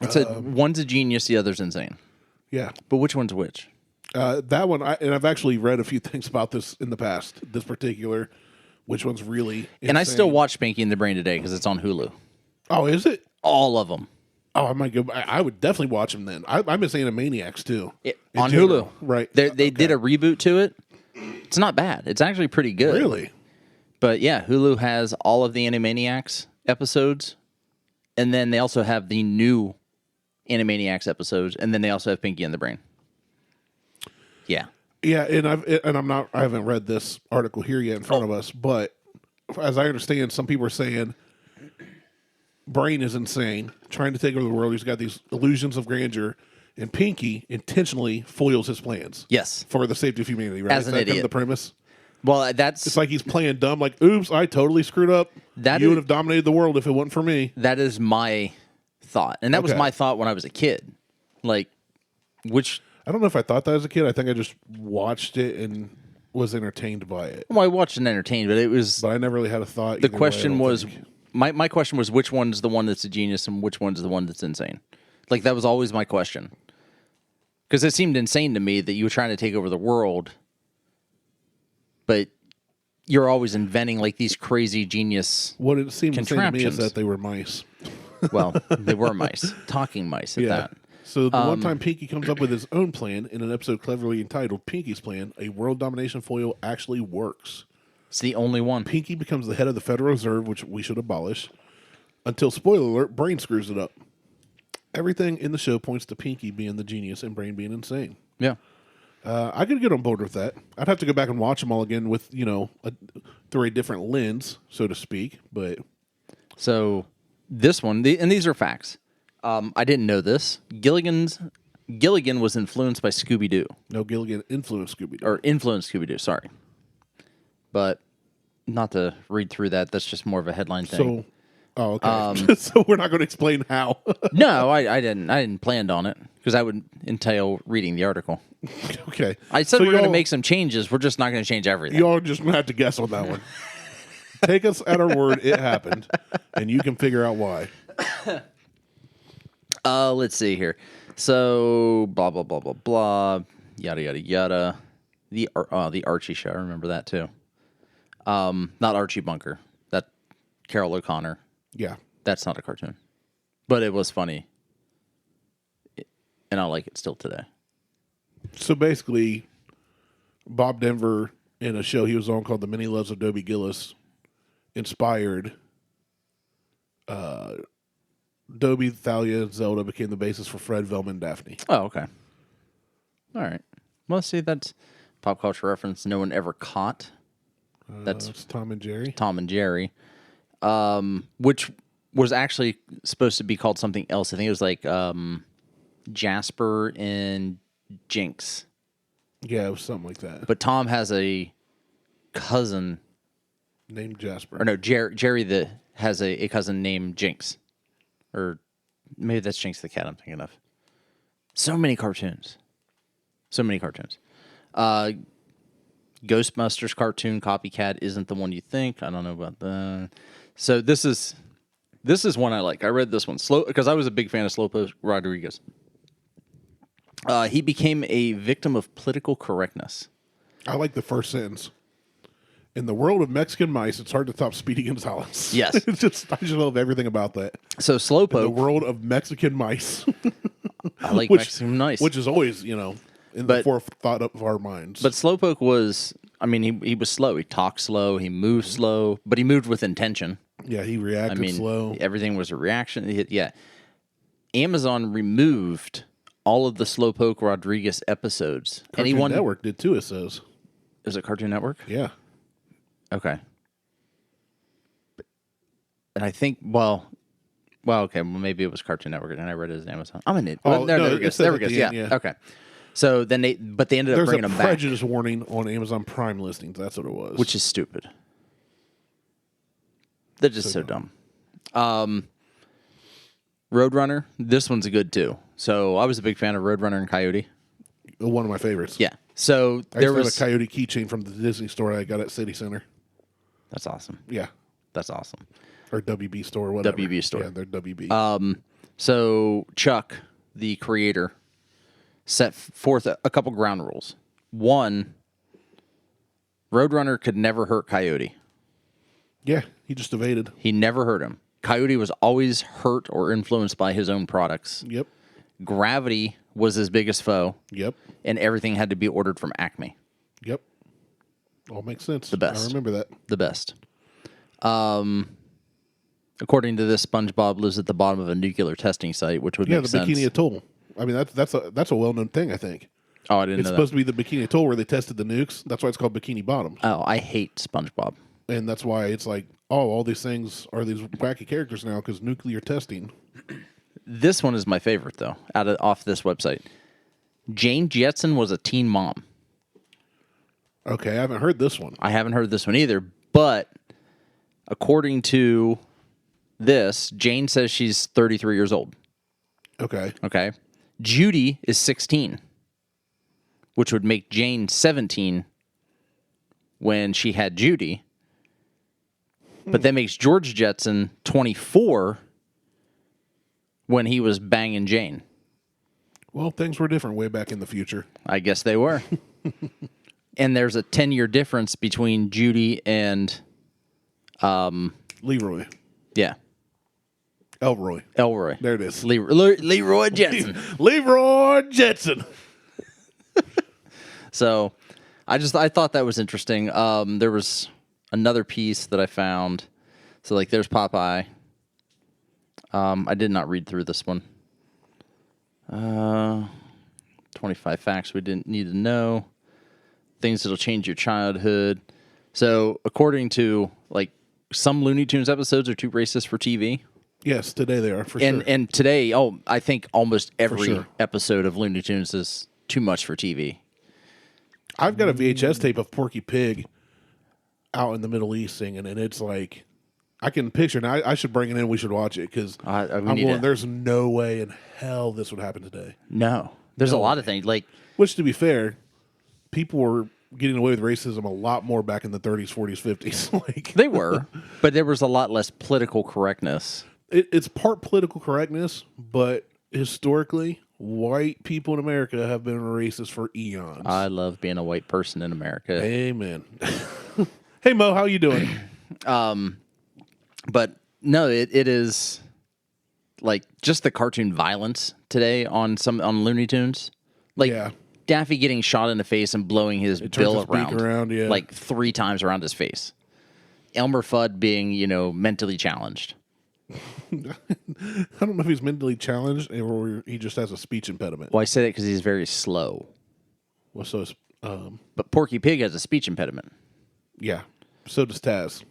One's a genius, the other's insane. Yeah. But which one's which? That one, and I've actually read a few things about this in the past, this particular, which one's really insane. And I still watch Pinky and the Brain today because it's on Hulu. Oh, is it? All of them. Oh, I might go. I would definitely watch them then. I've been saying Animaniacs too. In On general, Hulu. right? They did a reboot to it. It's not bad. It's actually pretty good. Really? But yeah, Hulu has all of the Animaniacs episodes, and then they also have the new Animaniacs episodes, and then they also have Pinky and the Brain. Yeah. Yeah, I haven't read this article here yet in front of us, but as I understand, some people are saying Brain is insane, trying to take over the world. He's got these illusions of grandeur, and Pinky intentionally foils his plans. Yes. For the safety of humanity, right? As an Is that kind of idiot. the premise? Well, It's like he's playing dumb, like, oops, I totally screwed up. You would have dominated the world if it wasn't for me. that is my thought, and that was my thought when I was a kid. Like, which I don't know if I thought that as a kid. I think I just watched it and was entertained by it. well, I watched and entertained, but it was But I never really had a thought. the question was my question was which one's the one that's a genius and which one's the one that's insane. Like that was always my question, because it seemed insane to me that you were trying to take over the world, but you're always inventing like these crazy genius. What it seemed insane to me is contraptions. that they were mice. Well, they were mice, talking mice at that. So the one time Pinky comes up with his own plan in an episode cleverly entitled Pinky's Plan, a world domination foil actually works. It's the only one. Pinky becomes the head of the Federal Reserve, which we should abolish, until, spoiler alert, Brain screws it up. Everything in the show points to Pinky being the genius and Brain being insane. Yeah. I could get on board with that. I'd have to go back and watch them all again with, through a different lens, so to speak. But So this one, and these are facts. I didn't know this. Gilligan was influenced by Scooby-Doo. no, Gilligan influenced Scooby-Doo. Or influenced Scooby-Doo, sorry. But not to read through that. That's just more of a headline thing. Okay. So we're not going to explain how. No, I didn't plan on it because that would entail reading the article. Okay. I said So we're going to y'all- make some changes. We're just not going to change everything. You all just have to guess on that one. Take us at our word. It happened, and you can figure out why. Let's see here. So blah blah blah blah blah. Yada yada yada. The Archie show. I remember that too. Not Archie Bunker. That Carol O'Connor. Yeah. That's not a cartoon, but it was funny, and I like it still today. So basically, Bob Denver, in a show he was on called The Many Loves of Dobie Gillis, inspired Dobie, Thalia, and Zelda became the basis for Fred, Velma, and Daphne. Oh, okay. All right. Well, see, that's pop culture reference no one ever caught. That's It's Tom and Jerry. Tom and Jerry, which was actually supposed to be called something else. I think it was like Jasper and Jinx. Yeah, it was something like that. But Tom has a cousin, Named Jasper. or no, Jerry that has a cousin named Jinx. Or maybe that's Jinx the cat I'm thinking of. So many cartoons. Ghostbusters cartoon copycat isn't the one you think. I don't know about that. So this is one I like. I read this one because I was a big fan of Slowpoke Rodriguez. He became a victim of political correctness. I like the first sentence. In the world of Mexican mice, it's hard to top Speedy Gonzalez. Yes. I just love everything about that. So The Slowpoke, world of Mexican mice. I like Mexican nice. Which is always, in the forethought of our minds. But Slowpoke was, he was slow. He talked slow. He moved slow, but he moved with intention. yeah, he reacted slow. Everything was a reaction. Yeah. Amazon removed all of the Slowpoke Rodriguez episodes. Cartoon Network did too, it says. Is it Cartoon Network? Yeah. Okay. And I think, okay, maybe it was Cartoon Network, and I read it as Amazon. I'm an idiot. Oh, There no, we it go. says There we at go. the Yeah. end, yeah. Okay. So then they ended up There's bringing a them back, prejudice warning on Amazon Prime listings. That's what it was. which is stupid. They're just so dumb. Roadrunner. This one's good too. So I was a big fan of Roadrunner and Coyote. one of my favorites. Yeah. So I there used to was. have a Coyote keychain from the Disney store I got at City Center. That's awesome. Yeah. That's awesome. Or WB store, whatever. WB store. Yeah, they're WB. So Chuck, the creator, set forth a couple ground rules. One, Roadrunner could never hurt Coyote. yeah, he just evaded. He never hurt him. Coyote was always hurt or influenced by his own products. Yep. Gravity was his biggest foe. Yep. And everything had to be ordered from Acme. Yep. All makes sense. The best. I remember that. The best. According to this, SpongeBob lives at the bottom of a nuclear testing site, which would make sense. Yeah, the Bikini Atoll. I mean, that's a well-known thing, I think. Oh, I didn't know It's supposed to be the Bikini Atoll where they tested the nukes. That's why it's called Bikini Bottom. Oh, I hate SpongeBob. And that's why it's like, oh, all these things are these wacky characters now because nuclear testing. This one is my favorite, though, off this website. Jane Jetson was a teen mom. Okay, I haven't heard this one. I haven't heard this one either, but according to this, Jane says she's 33 years old. Okay. Okay. Judy is 16, which would make Jane 17 when she had Judy. But that makes George Jetson 24 when he was banging Jane. Well, things were different way back in the future. I guess they were. And there's a 10-year difference between Judy and... Leroy. Yeah. Elroy. There it is. Leroy Jetson. Leroy Jetson. So, I thought that was interesting. There was another piece that I found. So, like, there's Popeye. I did not read through this one. 25 facts we didn't need to know. Things that'll change your childhood. So, according to, like, some Looney Tunes episodes are too racist for TV. Yes, today they are, for sure. And today, I think almost every episode of Looney Tunes is too much for TV. I've got a VHS tape of Porky Pig out in the Middle East singing, and it's like, I can picture, and I should bring it in, we should watch it, because there's no way in hell this would happen today. No. There's a lot of things. Which, to be fair, people were getting away with racism a lot more back in the 30s, 40s, 50s. They were, but there was a lot less political correctness. It's part political correctness, but historically, white people in America have been racist for eons. I love being a white person in America. Amen. Hey, Mo, how you doing? But no, it is like just the cartoon violence today on Looney Tunes. Like Daffy getting shot in the face and blowing his bill around like 3 times around his face. Elmer Fudd being, mentally challenged. I don't know if he's mentally challenged or he just has a speech impediment. Well, I say that because he's very slow. Well, so but Porky Pig has a speech impediment. Yeah. So does Taz.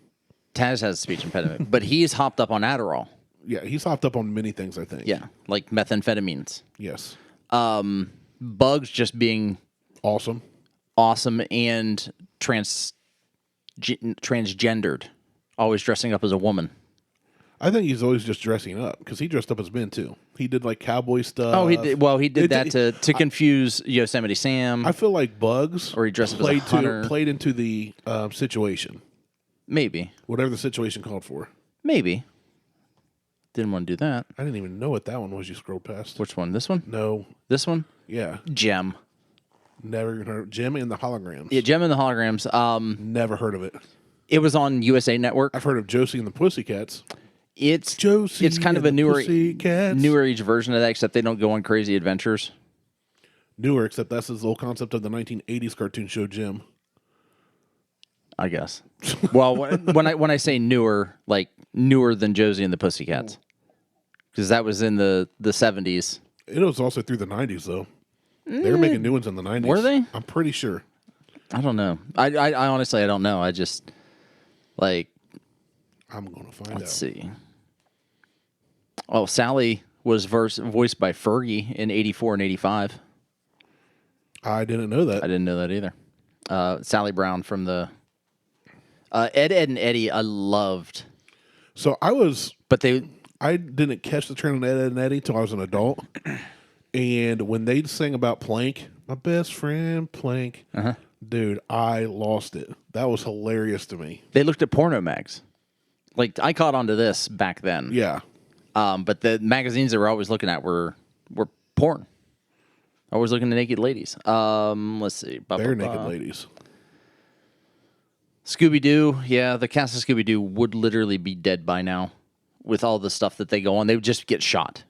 Taz has a speech impediment, but he's hopped up on Adderall. Yeah, he's hopped up on many things, I think. Yeah, like methamphetamines. Yes. Bugs just being awesome and transgendered, always dressing up as a woman. I think he's always just dressing up because he dressed up as men too. He did like cowboy stuff. Oh, he did. Well, he did that to confuse Yosemite Sam. I feel like Bugs or he dressed up as a hunter. Played into the situation. Maybe whatever the situation called for. Maybe didn't want to do that. I didn't even know what that one was. You scrolled past. Which one? This one? No, this one. Yeah, Gem. Never even heard of Gem and the Holograms. Yeah, Gem and the Holograms. Never heard of it. It was on USA Network. I've heard of Josie and the Pussycats. It's Josie. It's kind of a newer Pussycats. age version of that, except they don't go on crazy adventures. Newer, except that's the whole concept of the 1980s cartoon show Jim. I guess. Well, when I say newer, like newer than Josie and the Pussycats, because that was in the 70s. It was also through the 90s, though. They were making new ones in the 90s. Were they? I'm pretty sure. I don't know. I honestly I don't know. I just like. I'm going to find out. Let's see. Oh, Sally was voiced by Fergie in 84 and 85. I didn't know that. I didn't know that either. Sally Brown from the Ed, Ed, and Eddie I loved. So I didn't catch the trend on Ed, Ed, and Eddie until I was an adult. And when they sang about Plank, my best friend Plank, dude, I lost it. That was hilarious to me. They looked at porno mags. Like, I caught on to this back then. Yeah. But the magazines they were always looking at were porn. Always looking at naked ladies. Let's see. Bare naked ladies. Scooby-Doo. Yeah, the cast of Scooby-Doo would literally be dead by now with all the stuff that they go on, they would just get shot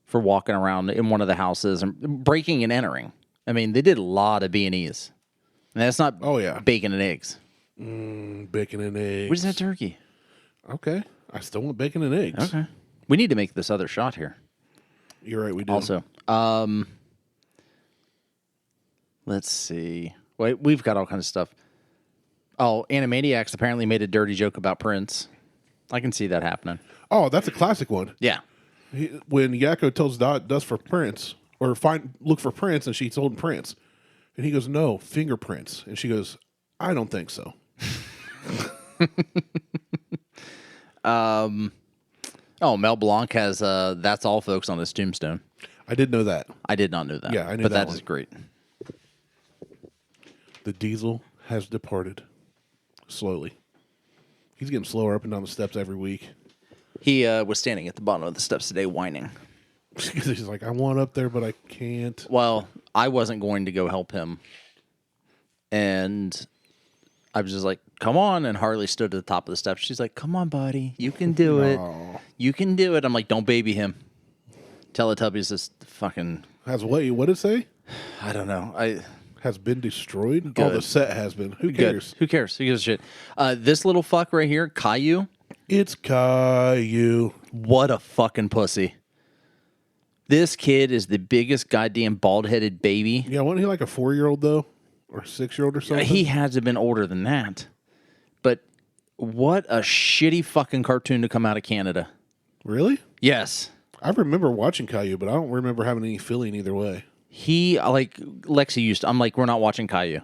for walking around in one of the houses and breaking and entering. I mean, they did a lot of B&Es. And that's not bacon and eggs. Bacon and eggs. Where's that turkey? Okay. I still want bacon and eggs. Okay. We need to make this other shot here. You're right, we do. Also, let's see. Wait, we've got all kinds of stuff. Oh, Animaniacs apparently made a dirty joke about Prince. I can see that happening. Oh, that's a classic one. Yeah. When Yakko tells Dust for Prince, or look for Prince, and she's holding Prince. And he goes, no, fingerprints. And she goes, I don't think so. Mel Blanc has That's All Folks on his tombstone. I did know that. I did not know that. Yeah, I knew but that that is great. The diesel has departed slowly. He's getting slower up and down the steps every week. He was standing at the bottom of the steps today whining. He's like, I want up there, but I can't. Well, I wasn't going to go help him. And I was just like, come on. And Harley stood at the top of the steps. She's like, come on, buddy. You can do it. You can do it. I'm like, don't baby him. Teletubbies is fucking... Has what did it say? I don't know. Has been destroyed? Good. Oh, the set has been. Who cares? Good. Who cares? Who gives a shit? This little fuck right here, Caillou. It's Caillou. What a fucking pussy. This kid is the biggest goddamn bald-headed baby. Yeah, wasn't he like a 4-year-old, though? Or a 6-year-old or something? He had to have been older than that. But what a shitty fucking cartoon to come out of Canada. Really? Yes. I remember watching Caillou, but I don't remember having any feeling either way. He, like, Lexi used to, I'm like, we're not watching Caillou.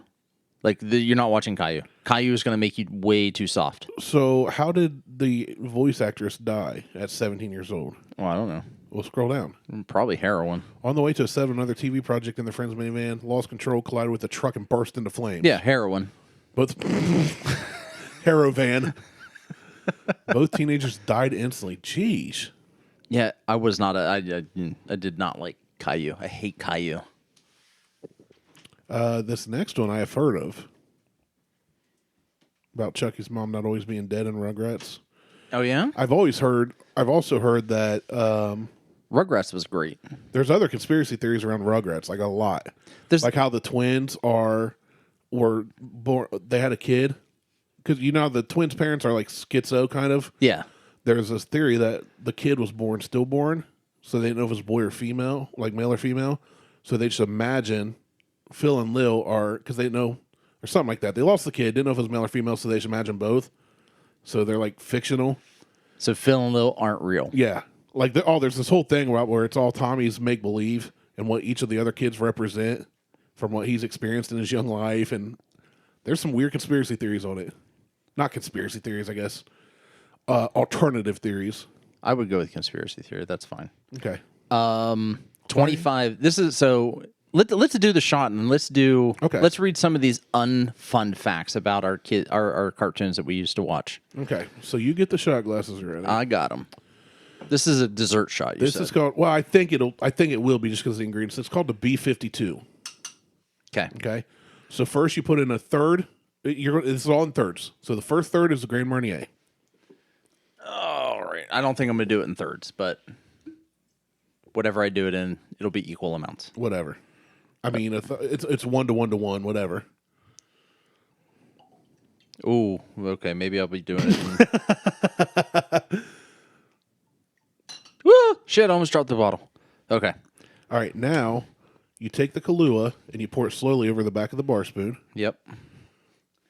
Like, you're not watching Caillou. Caillou is going to make you way too soft. So, how did the voice actress die at 17 years old? Well, I don't know. We'll scroll down. Probably heroin. On the way to set another TV project in their friend's minivan, lost control, collided with a truck, and burst into flames. Yeah, heroin. Both Hero-van. Both teenagers died instantly. Jeez. Yeah, I was not I did not like Caillou. I hate Caillou. This next one I have heard of. About Chucky's mom not always being dead in Rugrats. Oh, yeah? I've also heard that Rugrats was great. there's other conspiracy theories around Rugrats, like a lot. Like how the twins were born, they had a kid. Because, the twins' parents are like schizo, kind of. Yeah. There's this theory that the kid was born stillborn, so they didn't know if it was boy or female, like male or female. So they just imagine Phil and Lil are, because they know, or something like that. They lost the kid, didn't know if it was male or female, so they just imagine both. So they're like fictional. So Phil and Lil aren't real. Yeah. Like, there's this whole thing where it's all Tommy's make-believe and what each of the other kids represent from what he's experienced in his young life. And there's some weird conspiracy theories on it. Not conspiracy theories, I guess. Alternative theories. I would go with conspiracy theory. That's fine. Okay. 25. This is so. Let's do the shot and let's read some of these unfun facts about our cartoons that we used to watch. Okay. So you get the shot glasses ready. I got them. This is a dessert shot. This is called. Well, I think it will be just because of the ingredients. It's called the B-52. Okay. Okay. So first you put in a third. This is all in thirds. So the first third is the Grand Marnier. All right. I don't think I'm going to do it in thirds, but whatever I do it in, it'll be equal amounts. Whatever. I mean, it's 1 to 1 to 1, whatever. Ooh, okay. Maybe I'll be doing it. Woo! Shit, I almost dropped the bottle. Okay. All right. Now you take the Kahlua and you pour it slowly over the back of the bar spoon. Yep.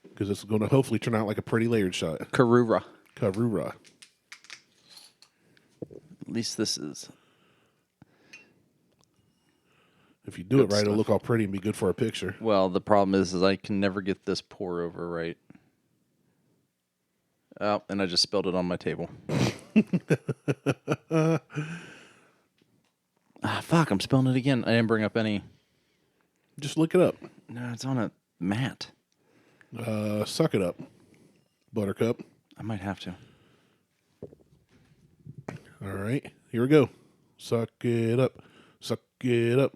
Because it's going to hopefully turn out like a pretty layered shot. Karura. At least this is. If you do it right, it'll look all pretty and be good for a picture. Well, the problem is I can never get this pour over right. Oh, and I just spilled it on my table. Fuck, I'm spilling it again. I didn't bring up any. Just look it up. No, it's on a mat. Suck it up, Buttercup. I might have to. All right, here we go. Suck it up. Suck it up.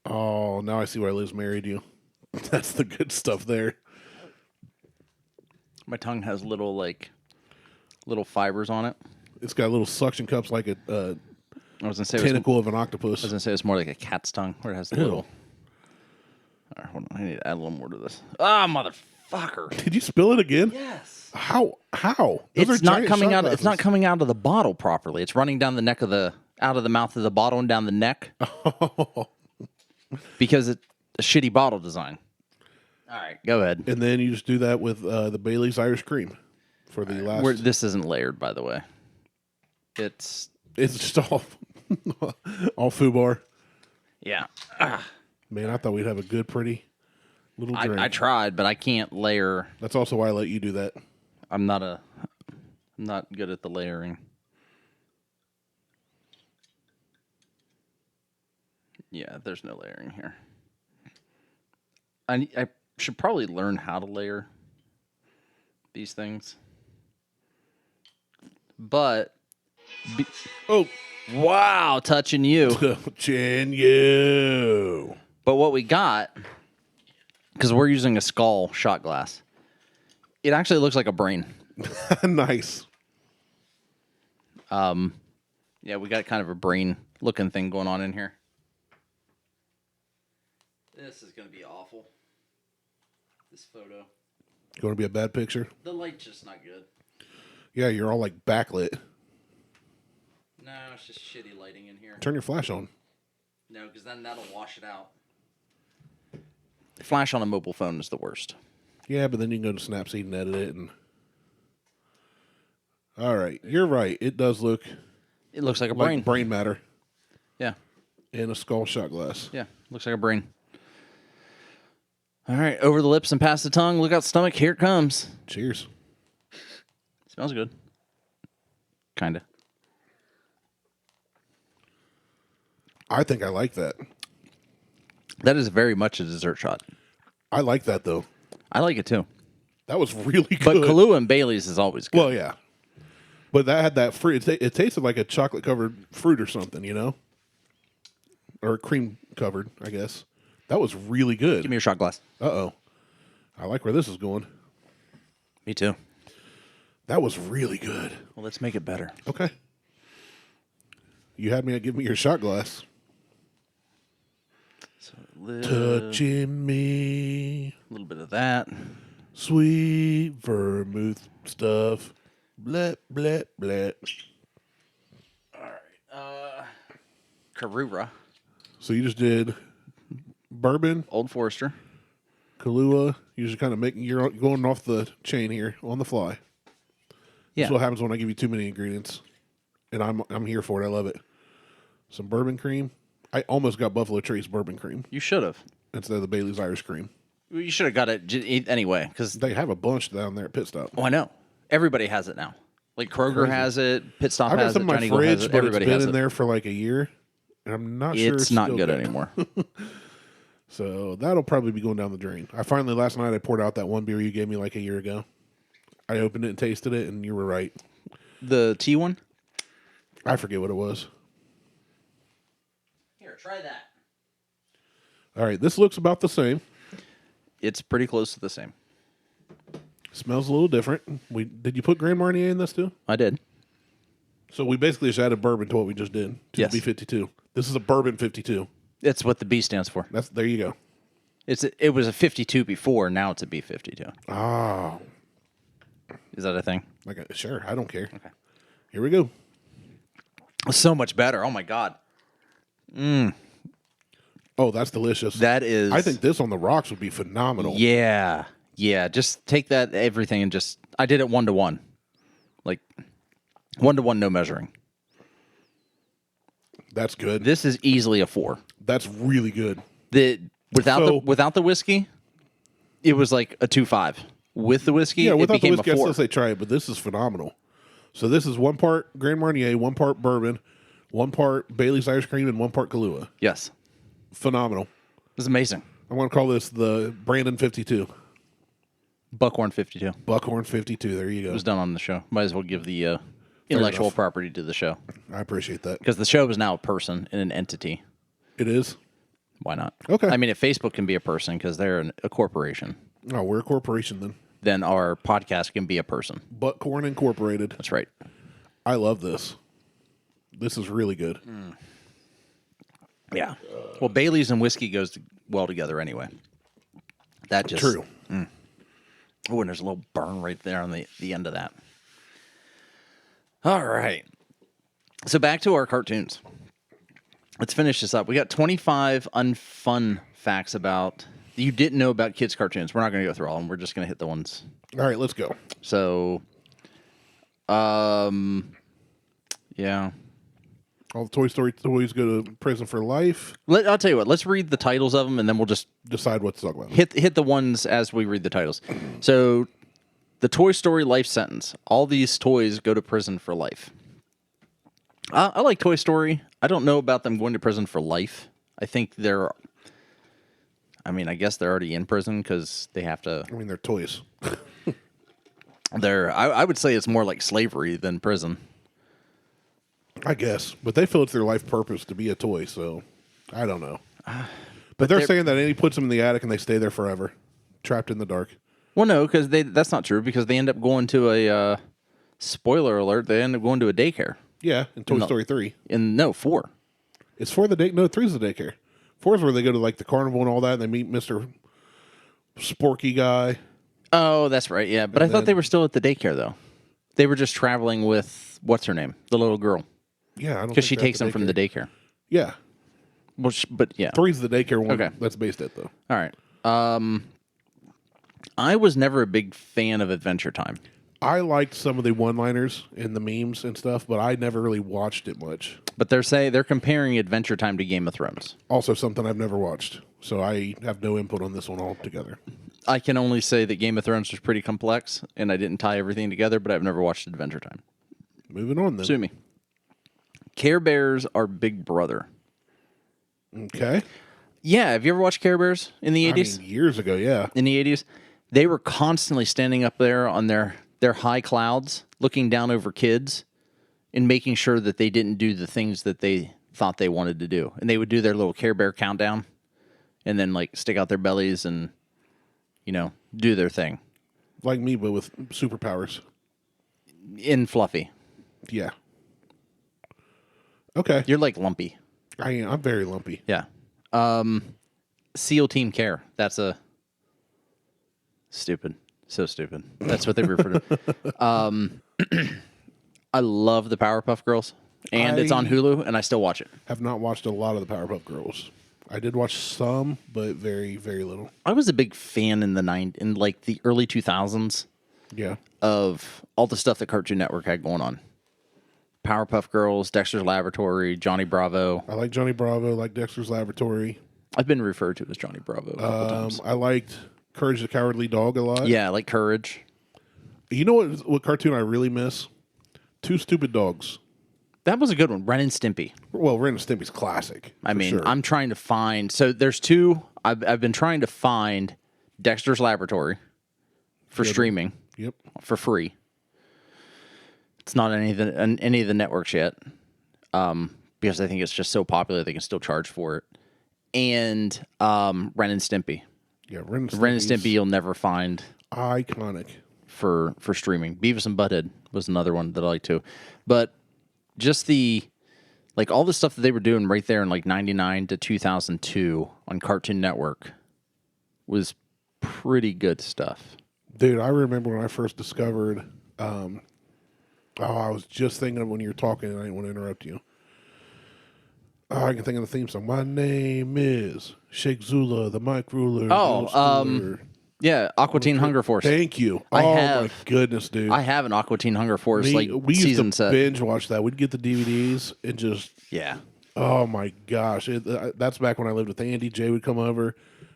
Oh, now I see why Liz married you. That's the good stuff there. My tongue has little fibers on it. It's got little suction cups like a I was gonna say tentacle of an octopus. I was gonna say it's more like a cat's tongue, where it has the little. All right, hold on. I need to add a little more to this. Ah, motherfucker! Did you spill it again? Yes. How? Those It's are not giant coming shot out. glasses. It's not coming out of the bottle properly. It's running down the neck of out of the mouth of the bottle and down the neck. Because it's a shitty bottle design. All right, go ahead. And then you just do that with the Bailey's Irish Cream for the last. This isn't layered, by the way. It's just all FUBAR. yeah. Man, I thought we'd have a good, pretty little drink. I tried, but I can't layer. That's also why I let you do that. I'm not good at the layering. Yeah, there's no layering here. I should probably learn how to layer these things. But Oh, wow, touching you. touching you. But what we got, because we're using a skull shot glass, it actually looks like a brain. Nice. Yeah, we got kind of a brain looking thing going on in here. This is going to be awful. This photo. Going to be a bad picture? The light's just not good. Yeah, you're all like backlit. No, it's just shitty lighting in here. Turn your flash on. No, because then that'll wash it out. Flash on a mobile phone is the worst. Yeah, but then you can go to Snapseed and edit it. And all right, you're right. It does look It looks like a like brain. brain matter Yeah, in a skull shot glass. yeah, looks like a brain. All right, over the lips and past the tongue. Look out, stomach. Here it comes. Cheers. Smells good. Kinda. I think I like that. That is very much a dessert shot. I like that though. I like it too. That was really good. But Kahlua and Bailey's is always good. Well, yeah. But that had that fruit. It tasted like a chocolate covered fruit or something, you know, or cream covered, I guess. That was really good. Give me your shot glass. Uh-oh. I like where this is going. Me too. That was really good. Well, let's make it better. Okay. You had me at give me your shot glass. So Touching me. a little bit of that. Sweet vermouth stuff. Blah, blah, blah. All right. Karura. So you just did bourbon, Old Forester. Kahlua. You're just kind of you're going off the chain here on the fly. Yeah. That's what happens when I give you too many ingredients. And I'm here for it. I love it. Some bourbon cream. I almost got Buffalo Trace bourbon cream You should have. instead of the Bailey's Irish cream. You should have got it anyway. Because They have a bunch down there at Pit Stop. I know everybody has it now. Like Kroger Crazy. has it. Pit Stop I've got has some it. in my Giant Eagle has fridge, it. but it's Everybody been has in it. there for like a year, and I'm not sure It's not still good anymore. So that'll probably be going down the drain. Last night I poured out that one beer you gave me like a year ago. I opened it and tasted it, and you were right. The tea one. I forget what it was. Here, try that. All right, this looks about the same. It's pretty close to the same. Smells a little different. Did you put Grand Marnier in this too? I did. So we basically just added bourbon to what we just did to Yes. the B52. This is a bourbon 52. It's what the B stands for. There you go. It was a 52 before. Now it's a B52. Oh, Is that a thing? sure. I don't care. Okay. Here we go. So much better. Oh my god. Oh, that's delicious. That is. I think this on the rocks would be phenomenal. Yeah. Yeah. Just take that everything and just. I did it 1-to-1. Like 1-to-1, no measuring. That's good. This is easily a 4. That's really good. Without the whiskey, it was like a 2.5. With the whiskey, Yeah, it without the became whiskey, a I 4. still say try it, but this is phenomenal. So this is 1 part Grand Marnier, 1 part bourbon, 1 part Bailey's Irish Cream, and 1 part Kahlua. Yes. Phenomenal. It's amazing. I'm going to call this the Brandon 52. Buckhorn 52. Buckhorn 52. There you It go. was done on the show. Might as well give the intellectual enough. property to the show. I appreciate that. Because the show is now a person and an entity. It is? Why not? Okay. I mean, if Facebook can be a person because they're a corporation, Oh, we're a corporation then. then our podcast can be a person. Buckhorn Incorporated. That's right. I love this. This is really good. Yeah. Well, Bailey's and whiskey goes well together anyway. That just True. Oh, and there's a little burn right there on the end of that. All right. So back to our cartoons. Let's finish this up. We got 25 unfun facts about you didn't know about kids' cartoons. We're not going to go through all of them. We're just going to hit the ones. All right, let's go. So, yeah. All the Toy Story toys go to prison for life. I'll tell you what. Let's read the titles of them, and then we'll just Decide what to talk about. hit the ones as we read the titles. So, the Toy Story life sentence. All these toys go to prison for life. I like Toy Story. I don't know about them going to prison for life. I think I guess they're already in prison because they have to. I mean, they're toys. I would say it's more like slavery than prison. I guess. But they feel it's their life purpose to be a toy, so I don't know. But they're saying that Andy puts them in the attic and they stay there forever, trapped in the dark. Well, no, because that's not true because they end up going to a, spoiler alert, they end up going to a daycare. Yeah, in Toy Story 3. No, 4. It's for the day. No, 3 is the daycare. 4 is where they go to like the carnival and all that, and they meet Mr. Sporky guy. Oh, that's right, yeah. But I thought they were still at the daycare, though. They were just traveling with, what's her name? The little girl. Yeah, I don't because she takes them from the daycare. Yeah. Well, but yeah. 3 is the daycare one. Okay. That's based it, though. All right. I was never a big fan of Adventure Time. I liked some of the one-liners and the memes and stuff, but I never really watched it much. But they're comparing Adventure Time to Game of Thrones. Also something I've never watched, so I have no input on this one altogether. I can only say that Game of Thrones was pretty complex, and I didn't tie everything together, but I've never watched Adventure Time. Moving on, then. Sue me. Care Bears are Big Brother. Okay. Yeah, have you ever watched Care Bears in the 80s? I mean, years ago, yeah. In the 80s? They were constantly standing up there on their high clouds, looking down over kids and making sure that they didn't do the things that they thought they wanted to do. And they would do their little Care Bear countdown and then like stick out their bellies and, do their thing. Like me, but with superpowers. In Fluffy. Yeah. Okay. You're like Lumpy. I'm very lumpy. Yeah. SEAL Team Care. That's a stupid. So stupid. That's what they refer to. I love the Powerpuff Girls, and it's on Hulu, and I still watch it. Have not watched a lot of the Powerpuff Girls. I did watch some, but very, very little. I was a big fan in the early 2000s. Yeah. Of all the stuff that Cartoon Network had going on. Powerpuff Girls, Dexter's Laboratory, Johnny Bravo. I like Johnny Bravo, like Dexter's Laboratory. I've been referred to as Johnny Bravo a couple times. I liked Courage the Cowardly Dog a lot. Yeah, I like Courage. You know what cartoon I really miss? Two Stupid Dogs. That was a good one. Ren and Stimpy. Well, Ren and Stimpy's classic. I mean, sure. I'm trying to find... So there's 2. I've been trying to find Dexter's Laboratory for streaming. Yep. For free. It's not any of the networks yet. Because I think it's just so popular they can still charge for it. And Ren and Stimpy. Yeah, Ren and Stimpy you'll never find. Iconic. For streaming. Beavis and Butthead was another one that I like too. But just all the stuff that they were doing right there in like 99 to 2002 on Cartoon Network was pretty good stuff. Dude, I remember when I first discovered, I was just thinking of when you were talking and I didn't want to interrupt you. I can think of the theme song. My name is Sheikh Zula, the Mike Ruler. Yeah, Aqua Teen Hunger Force. Thank you. My goodness, dude. I have an Aqua Teen Hunger Force we used season to set. binge watch that. We'd get the DVDs and just... Yeah. Oh, my gosh. That's back when I lived with Andy. Jay would come over.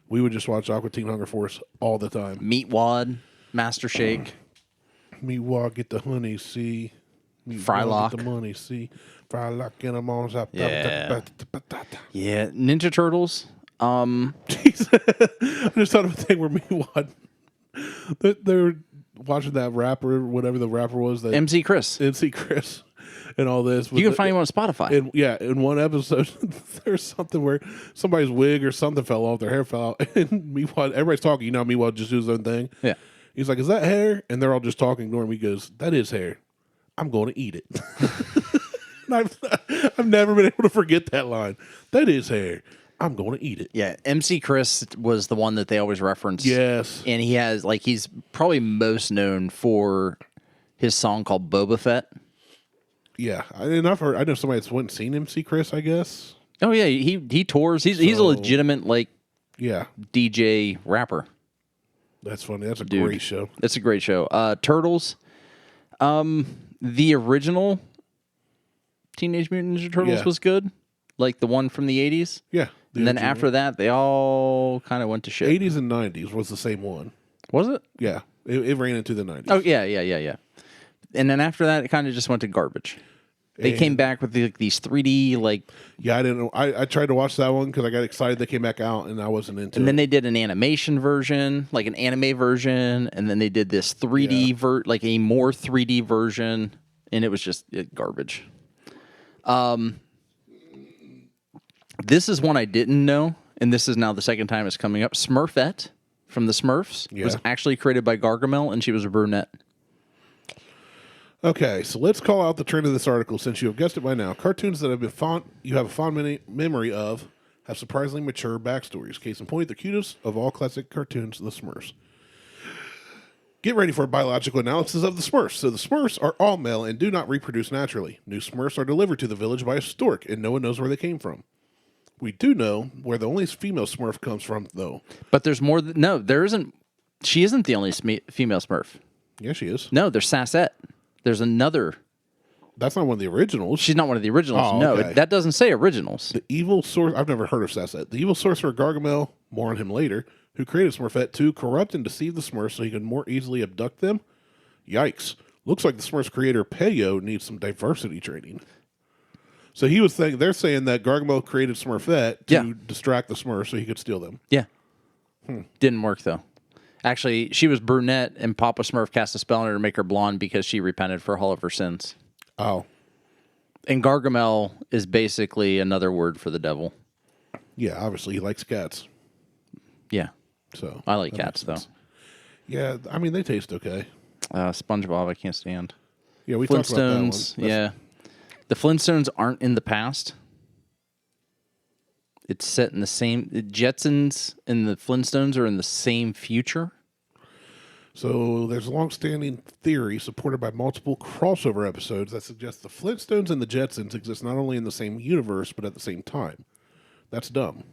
We would just watch Aqua Teen Hunger Force all the time. Meat Wad, Master Shake. Meat Wad, get the honey, see. Frylock. Get the money, see. Frylock in them on top. Yeah. Yeah. Ninja Turtles. Jeez. I just thought of a thing where Meatwad, they were watching that rapper, whatever the rapper was. That MC Chris. And all this. You can find him on Spotify. In one episode, there's something where somebody's wig or something fell off, their hair fell out, and Meatwad, everybody's talking, Meatwad just does his own thing. Yeah. He's like, is that hair? And they're all just talking, ignoring me. He goes, that is hair. I'm going to eat it. And I've never been able to forget that line. That is hair. I'm going to eat it. Yeah, MC Chris was the one that they always reference. Yes. And he has, like, he's probably most known for his song called Boba Fett. Yeah. I know somebody that's went and seen MC Chris, I guess. Oh, yeah, he tours. He's a legitimate, like, DJ rapper. That's funny. That's a great show. It's a great show. Turtles. The original Teenage Mutant Ninja Turtles was good. Like the one from the 80s. Yeah. And then after that, they all kind of went to shit. 80s and 90s was the same one. Was it? Yeah. It ran into the 90s. Oh, yeah. And then after that, it kind of just went to garbage. They came back with these 3D, like... Yeah, I didn't know. I tried to watch that one because I got excited they came back out, and I wasn't into it. And then they did an animation version, like an anime version, and then they did this 3D, like a more 3D version, and it was just garbage. This is one I didn't know, and this is now the second time it's coming up. Smurfette from the Smurfs was actually created by Gargamel, and she was a brunette. Okay, so let's call out the trend of this article since you have guessed it by now. Cartoons that you have a fond memory of have surprisingly mature backstories. Case in point, the cutest of all classic cartoons, the Smurfs. Get ready for a biological analysis of the Smurfs. So the Smurfs are all male and do not reproduce naturally. New Smurfs are delivered to the village by a stork, and no one knows where they came from. We do know where the only female Smurf comes from, though. But there's more. No, there isn't. She isn't the only female Smurf. Yeah, she is. No, there's Sassette. There's another. That's not one of the originals. She's not one of the originals. Oh, no, okay. that doesn't say originals. The evil source. I've never heard of Sassette. The evil sorcerer Gargamel, more on him later, who created Smurfette to corrupt and deceive the Smurfs so he could more easily abduct them. Yikes. Looks like the Smurfs creator Peyo needs some diversity training. So they're saying that Gargamel created Smurfette to distract the Smurfs so he could steal them. Yeah. Didn't work, though. Actually, she was brunette, and Papa Smurf cast a spell on her to make her blonde because she repented for all of her sins. Oh. And Gargamel is basically another word for the devil. Yeah, obviously he likes cats. Yeah. So I like cats, though. Yeah, I mean, they taste okay. SpongeBob, I can't stand. Yeah, we talked about that one. Yeah. The Flintstones aren't in the past. It's set in the same... The Jetsons and the Flintstones are in the same future. So there's a long-standing theory supported by multiple crossover episodes that suggests the Flintstones and the Jetsons exist not only in the same universe, but at the same time. That's dumb.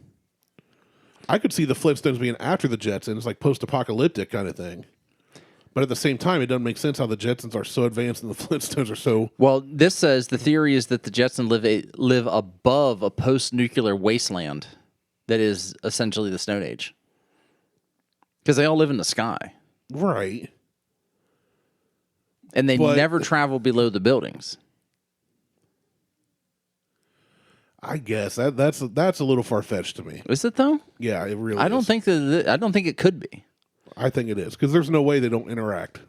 I could see the Flintstones being after the Jetsons, like post-apocalyptic kind of thing. But at the same time, it doesn't make sense how the Jetsons are so advanced and the Flintstones are so... Well, this says the theory is that the Jetsons live above a post-nuclear wasteland that is essentially the Stone Age. Because they all live in the sky. Right. And they never travel below the buildings. I guess that's a little far-fetched to me. Is it, though? Yeah, it really is. I don't think it could be. I think it is, because there's no way they don't interact.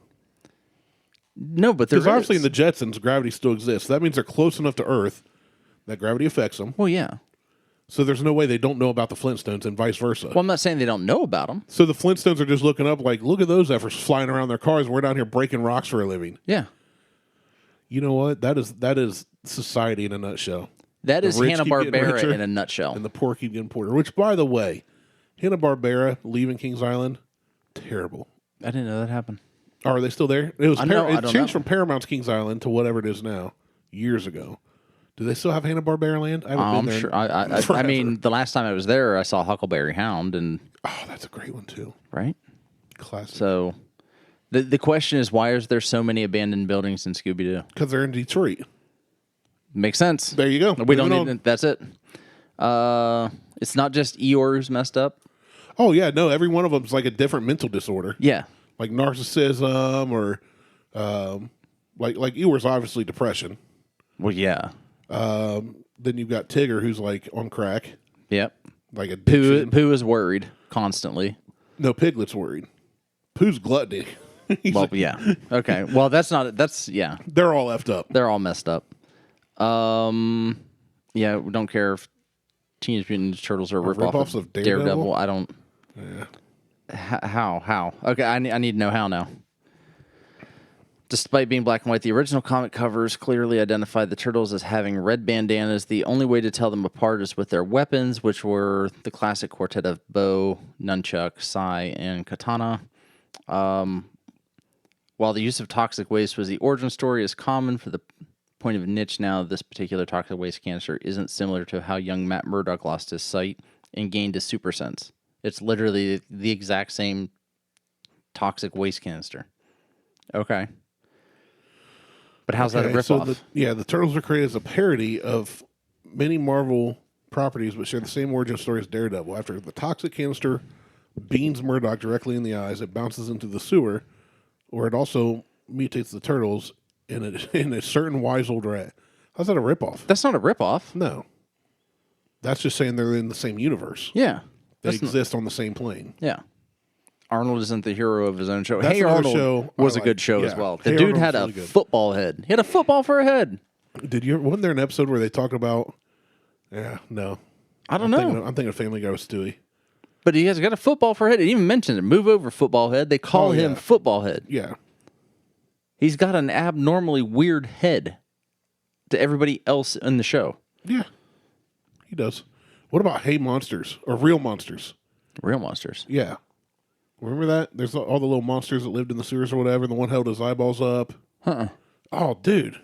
No, but there's obviously in the Jetsons, gravity still exists. That means they're close enough to Earth that gravity affects them. Well, yeah. So there's no way they don't know about the Flintstones and vice versa. Well, I'm not saying they don't know about them. So the Flintstones are just looking up like, look at those efforts flying around their cars. We're down here breaking rocks for a living. Yeah. You know what? That is society in a nutshell. That is Hanna-Barbera in a nutshell. And the poor keep getting poorer. Which, by the way, Hanna-Barbera leaving Kings Island, terrible. I didn't know that happened. Oh, are they still there? It changed changed from Paramount's Kings Island to whatever it is now, years ago. Do they still have Hanna-Barbera land? I haven't been there. Sure. I mean, the last time I was there, I saw Huckleberry Hound, and that's a great one too. Right? Classic. So, the question is, why is there so many abandoned buildings in Scooby-Doo? Because they're in Detroit. Makes sense. There you go. We don't need. That's it. It's not just Eeyore who's messed up. Oh yeah, no. Every one of them is like a different mental disorder. Yeah, like narcissism or like Eeyore's obviously depression. Well, yeah. Then you've got Tigger, who's like on crack. Yep. Like addiction. Pooh is worried constantly. No, Piglet's worried. Pooh's gluttony. Well, yeah. Okay. Well, that's yeah. They're all effed up. They're all messed up. Yeah, we don't care if Teenage Mutant Ninja Turtles are ripoffs of Daredevil. I don't. Yeah. How? Okay, I need to know how now. Despite being black and white, the original comic covers clearly identified the turtles as having red bandanas. The only way to tell them apart is with their weapons, which were the classic quartet of bow, nunchuck, sai, and katana. While the use of toxic waste was the origin story, is common for the point of niche now, this particular toxic waste canister isn't similar to how young Matt Murdock lost his sight and gained his super sense. It's literally the exact same toxic waste canister. Okay. But how's that a ripoff? The Turtles were created as a parody of many Marvel properties but share the same origin story as Daredevil. After the toxic canister beams Murdock directly in the eyes, it bounces into the sewer, where it also mutates the Turtles in a certain wise old rat. How's that a ripoff? That's not a ripoff. No. That's just saying they're in the same universe. Yeah. They exist on the same plane. Yeah. Arnold isn't the hero of his own show. That's Hey another Arnold show was I a good like. show Yeah. as well. The Hey dude Arnold had was a really good. football head. He had a football for a head. Wasn't there an episode where they talk about... Yeah, no. I don't know. I'm thinking of Family Guy with Stewie. But he has got a football for a head. He even mentioned it. Move over, football head. They call him football head. Yeah. He's got an abnormally weird head to everybody else in the show. Yeah. He does. What about Hey Monsters? Or Real Monsters? Real monsters. Yeah. Remember that? There's all the little monsters that lived in the sewers or whatever, and the one held his eyeballs up. Oh, dude.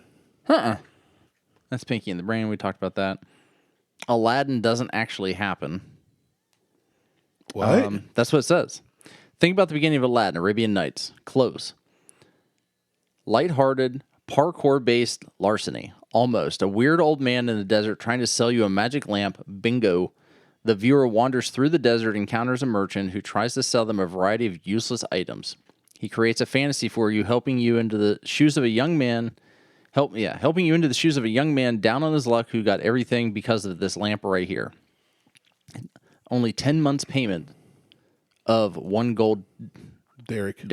That's Pinky and the Brain. We talked about that. Aladdin doesn't actually happen. What? That's what it says. Think about the beginning of Aladdin, Arabian Nights. Close. Lighthearted, parkour-based larceny. Almost. A weird old man in the desert trying to sell you a magic lamp. Bingo. The viewer wanders through the desert, encounters a merchant who tries to sell them a variety of useless items. He creates a fantasy for you, helping you into the shoes of a young man. Helping you into the shoes of a young man down on his luck who got everything because of this lamp right here. Only 10 months payment of 1 gold. Derek.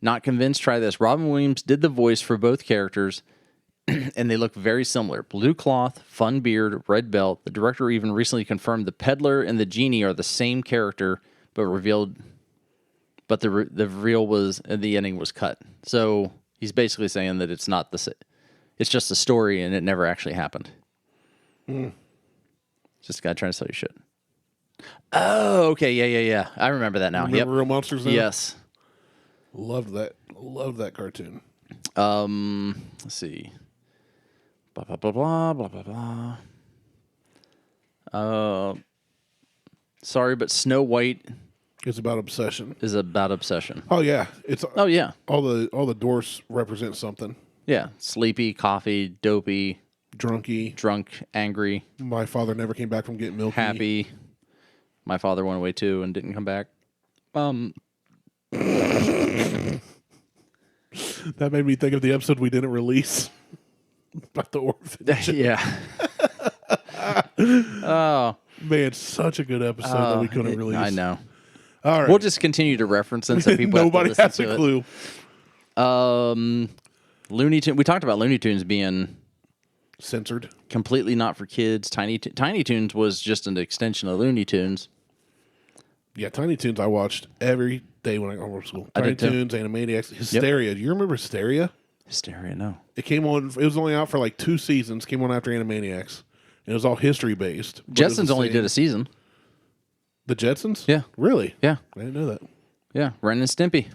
Not convinced? Try this. Robin Williams did the voice for both characters, and they look very similar. Blue cloth, fun beard, red belt. The director even recently confirmed the peddler and the genie are the same character, but the reveal was, the ending was cut. So he's basically saying that it's not it's just a story and it never actually happened. Just a guy trying to sell you shit. Oh, okay, yeah. I remember that now. Remember Real Monsters now? Yes. Loved that cartoon. Let's see. Blah, blah, blah, blah, blah, blah, blah. Sorry, but Snow White It's about obsession. is about obsession. Oh yeah, it's yeah. all the dwarfs represent something. Yeah. Sleepy, coffee, dopey, Drunky. drunk, angry, My father never came back from getting milky. happy. My father went away too and didn't come back. That made me think of the episode we didn't release about the orphanage. Yeah. Oh. Man, such a good episode that we couldn't release. I know. All right. We'll just continue to reference it so people Nobody have has to a listen clue. to it. Looney Tunes. We talked about Looney Tunes being Censored. completely not for kids. Tiny Toons was just an extension of Looney Tunes. Yeah, Tiny Toons I watched every day when I got home from school. I Tiny did too. Toons, Animaniacs, Hysteria. Do you remember Hysteria? Hysteria, no. It came on. It was only out for like 2 seasons. Came on after Animaniacs. And it was all history based. Jetsons only did a season. The Jetsons? Yeah. Really? Yeah. I didn't know that. Yeah. Ren and Stimpy.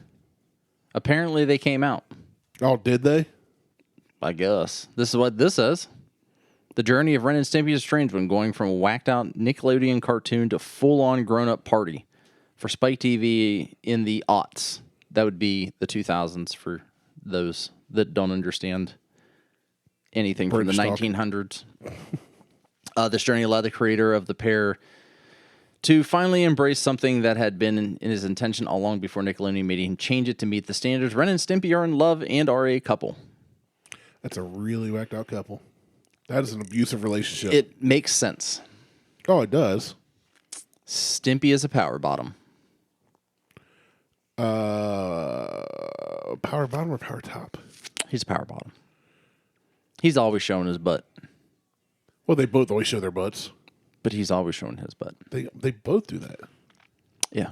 Apparently they came out. Oh, did they? I guess. This is what this says. The journey of Ren and Stimpy is a strange one, going from a whacked out Nickelodeon cartoon to full on grown up party. For Spike TV in the aughts. That would be the 2000s for those that don't understand anything from the British talk. 1900s. This journey allowed the creator of the pair to finally embrace something that had been in his intention all along before Nickelodeon made him change it to meet the standards. Ren and Stimpy are in love and are a couple. That's a really whacked out couple. That is an abusive relationship. It makes sense. Oh, it does. Stimpy is a power bottom. Power bottom or power top? He's a power bottom. He's always showing his butt, Well, they both always show their butts. but he's always showing his butt. They both do that. Yeah.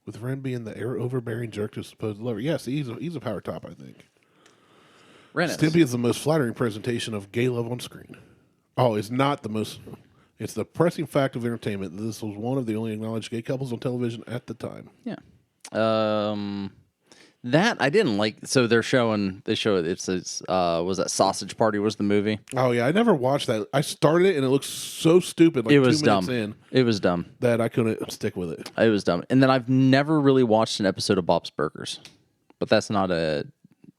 With Ren being the overbearing jerk to supposed lover. Yes, he's a power top, I think. Ren is. Stimpy is the most flattering presentation of gay love on screen. Oh, it's not the most. It's the pressing fact of entertainment that this was one of the only acknowledged gay couples on television at the time. Yeah. That I didn't like. So they show it's was that Sausage Party was the movie? Oh yeah, I never watched that. I started it and it looked so stupid. Like It was 2 minutes dumb. in, It was dumb. that I couldn't stick with it. It was dumb. And then I've never really watched an episode of Bob's Burgers, but that's not a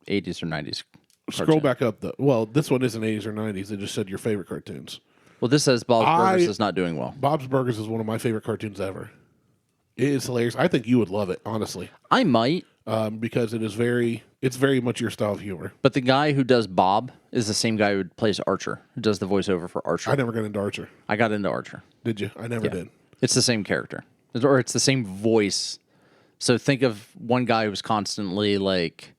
80s or 90s. Scroll back up though. Well, this one isn't 80s or 90s. It just said your favorite cartoons. Well, this says Bob's Burgers is not doing well. Bob's Burgers is one of my favorite cartoons ever. It is hilarious. I think you would love it, honestly, I might, because it's very much your style of humor. but the guy who does Bob is the same guy who plays Archer, who does the voiceover for Archer. I never got into Archer. I got into Archer. Did you? I never did. It's the same character, or it's the same voice. So think of one guy who's constantly like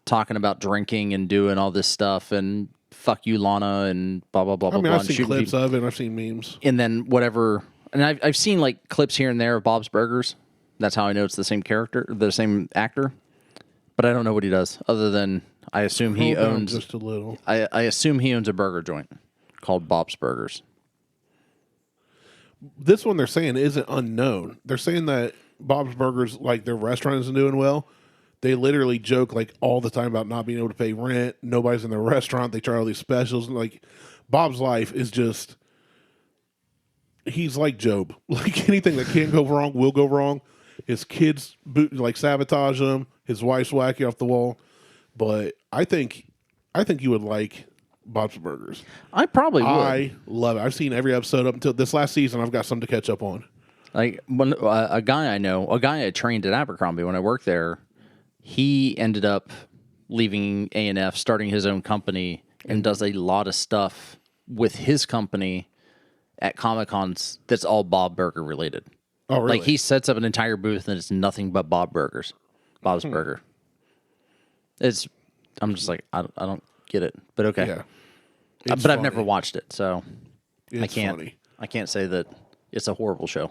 talking about drinking and doing all this stuff and fuck you, Lana, and blah blah blah I mean, blah. I've seen clips of it. And I've seen memes. And then whatever, and I've seen like clips here and there of Bob's Burgers. That's how I know it's the same character, the same actor. But I don't know what he does, other than I assume he Hold on owns. just a little. I assume he owns a burger joint called Bob's Burgers. This one they're saying isn't unknown. They're saying that Bob's Burgers, like their restaurant isn't doing well. They literally joke like all the time about not being able to pay rent. Nobody's in their restaurant. They try all these specials. And like Bob's life is just, he's like Job. Like anything that can go wrong will go wrong. His kids sabotage him. His wife's wacky off the wall. But I think you would like Bob's Burgers. I probably would. I love it. I've seen every episode up until this last season. I've got some to catch up on. Like when a guy I know, a guy I trained at Abercrombie when I worked there, he ended up leaving A&F, starting his own company, and does a lot of stuff with his company at Comic-Cons that's all Bob Burger related. Oh, really? Like he sets up an entire booth and it's nothing but Bob's Burger. I'm just like, I don't get it, but okay. Yeah. But I've never watched it, so It's funny. I can't say that it's a horrible show.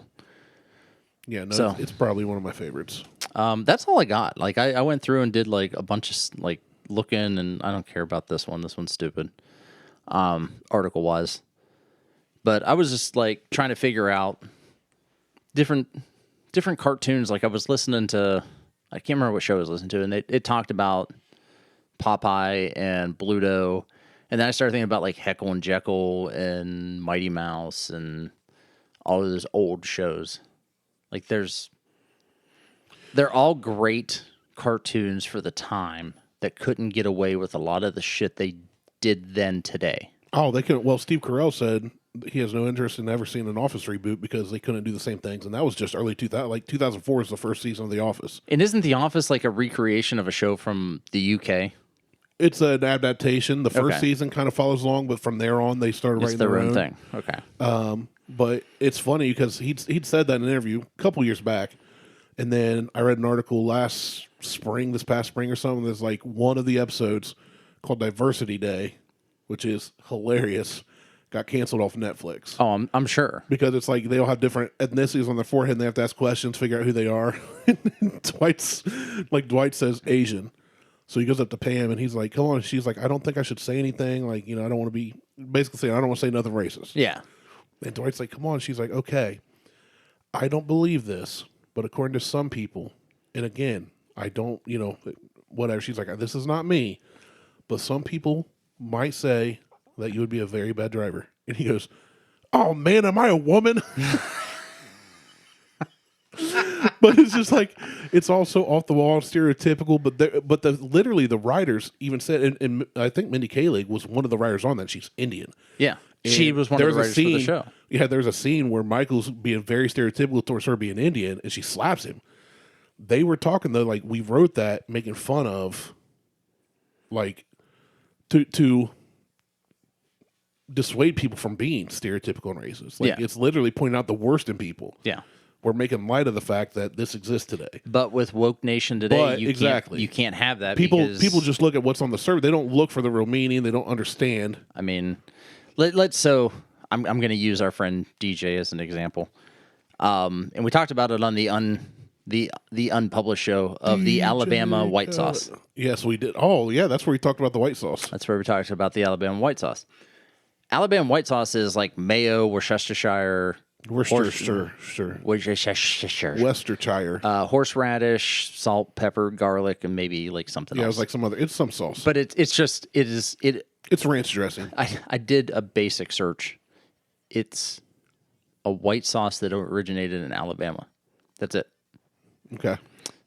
Yeah, no, So- it's probably one of my favorites. That's all I got. Like I went through and did like a bunch of like looking, and I don't care about this one. This one's stupid. Article wise, but I was just like trying to figure out different cartoons. Like I was listening to, I can't remember what show I was listening to, and it talked about Popeye and Bluto, and then I started thinking about like Heckle and Jekyll and Mighty Mouse and all of those old shows. Like they're all great cartoons for the time that couldn't get away with a lot of the shit they did then today. Oh, they couldn't. Well, Steve Carell said he has no interest in ever seeing an Office reboot because they couldn't do the same things, and that was just early 2000. Like 2004 is the first season of The Office. And isn't The Office like a recreation of a show from the UK? It's an adaptation. The first Okay. season kind of follows along, but from there on, they started It's writing their their own own thing. Okay. But it's funny because he'd said that in an interview a couple years back, and then I read an article this past spring or something. There's like one of the episodes called Diversity Day, which is hilarious. Got canceled off Netflix. Oh, I'm sure. Because it's like they all have different ethnicities on their forehead and they have to ask questions, figure out who they are. Dwight says Asian. So he goes up to Pam and he's like, come on. She's like, I don't think I should say anything. Like, I don't want to be basically saying, I don't want to say nothing racist. Yeah. And Dwight's like, come on. She's like, okay, I don't believe this, but according to some people, and again, I don't, whatever. She's like, this is not me, but some people might say that you would be a very bad driver. And he goes, oh man, am I a woman? But it's just like, it's also off the wall, stereotypical, but literally the writers even said, and I think Mindy Kaling was one of the writers on that. She's Indian. Yeah. She was one of the writers for the show. Yeah, there's a scene where Michael's being very stereotypical towards her being Indian, and she slaps him. They were talking, though, like, we wrote that making fun of, like, to dissuade people from being stereotypical and racist. Like, Yeah. it's literally pointing out the worst in people. Yeah. We're making light of the fact that this exists today. But with woke nation today, you can't have that. People because, just look at what's on the surface. They don't look for the real meaning. They don't understand. I mean, I'm going to use our friend DJ as an example. And we talked about it on the the unpublished show of the Alabama white sauce. Yes, we did. Oh, yeah, that's where we talked about the white sauce. That's where we talked about the Alabama white sauce. Alabama white sauce is like mayo, Worcestershire, Worcestershire. horseradish, salt, pepper, garlic, and maybe like something else. Yeah, it was like some other. It's some sauce, but it's ranch dressing. I did a basic search. It's a white sauce that originated in Alabama. That's it. Okay.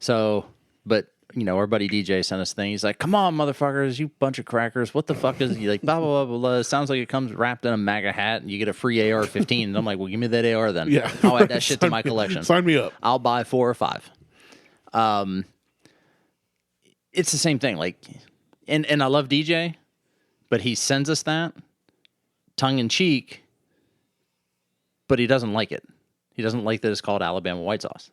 So, but our buddy DJ sent us a thing. He's like, "Come on, motherfuckers, you bunch of crackers! What the fuck is you like? Blah blah blah blah. It sounds like it comes wrapped in a MAGA hat, and you get a free AR-15." And I'm like, "Well, give me that AR then. Yeah, I'll add that shit to my collection. Sign me up. I'll buy 4 or 5." It's the same thing. Like, and I love DJ, but he sends us that tongue in cheek, but he doesn't like it. He doesn't like that it's called Alabama white sauce.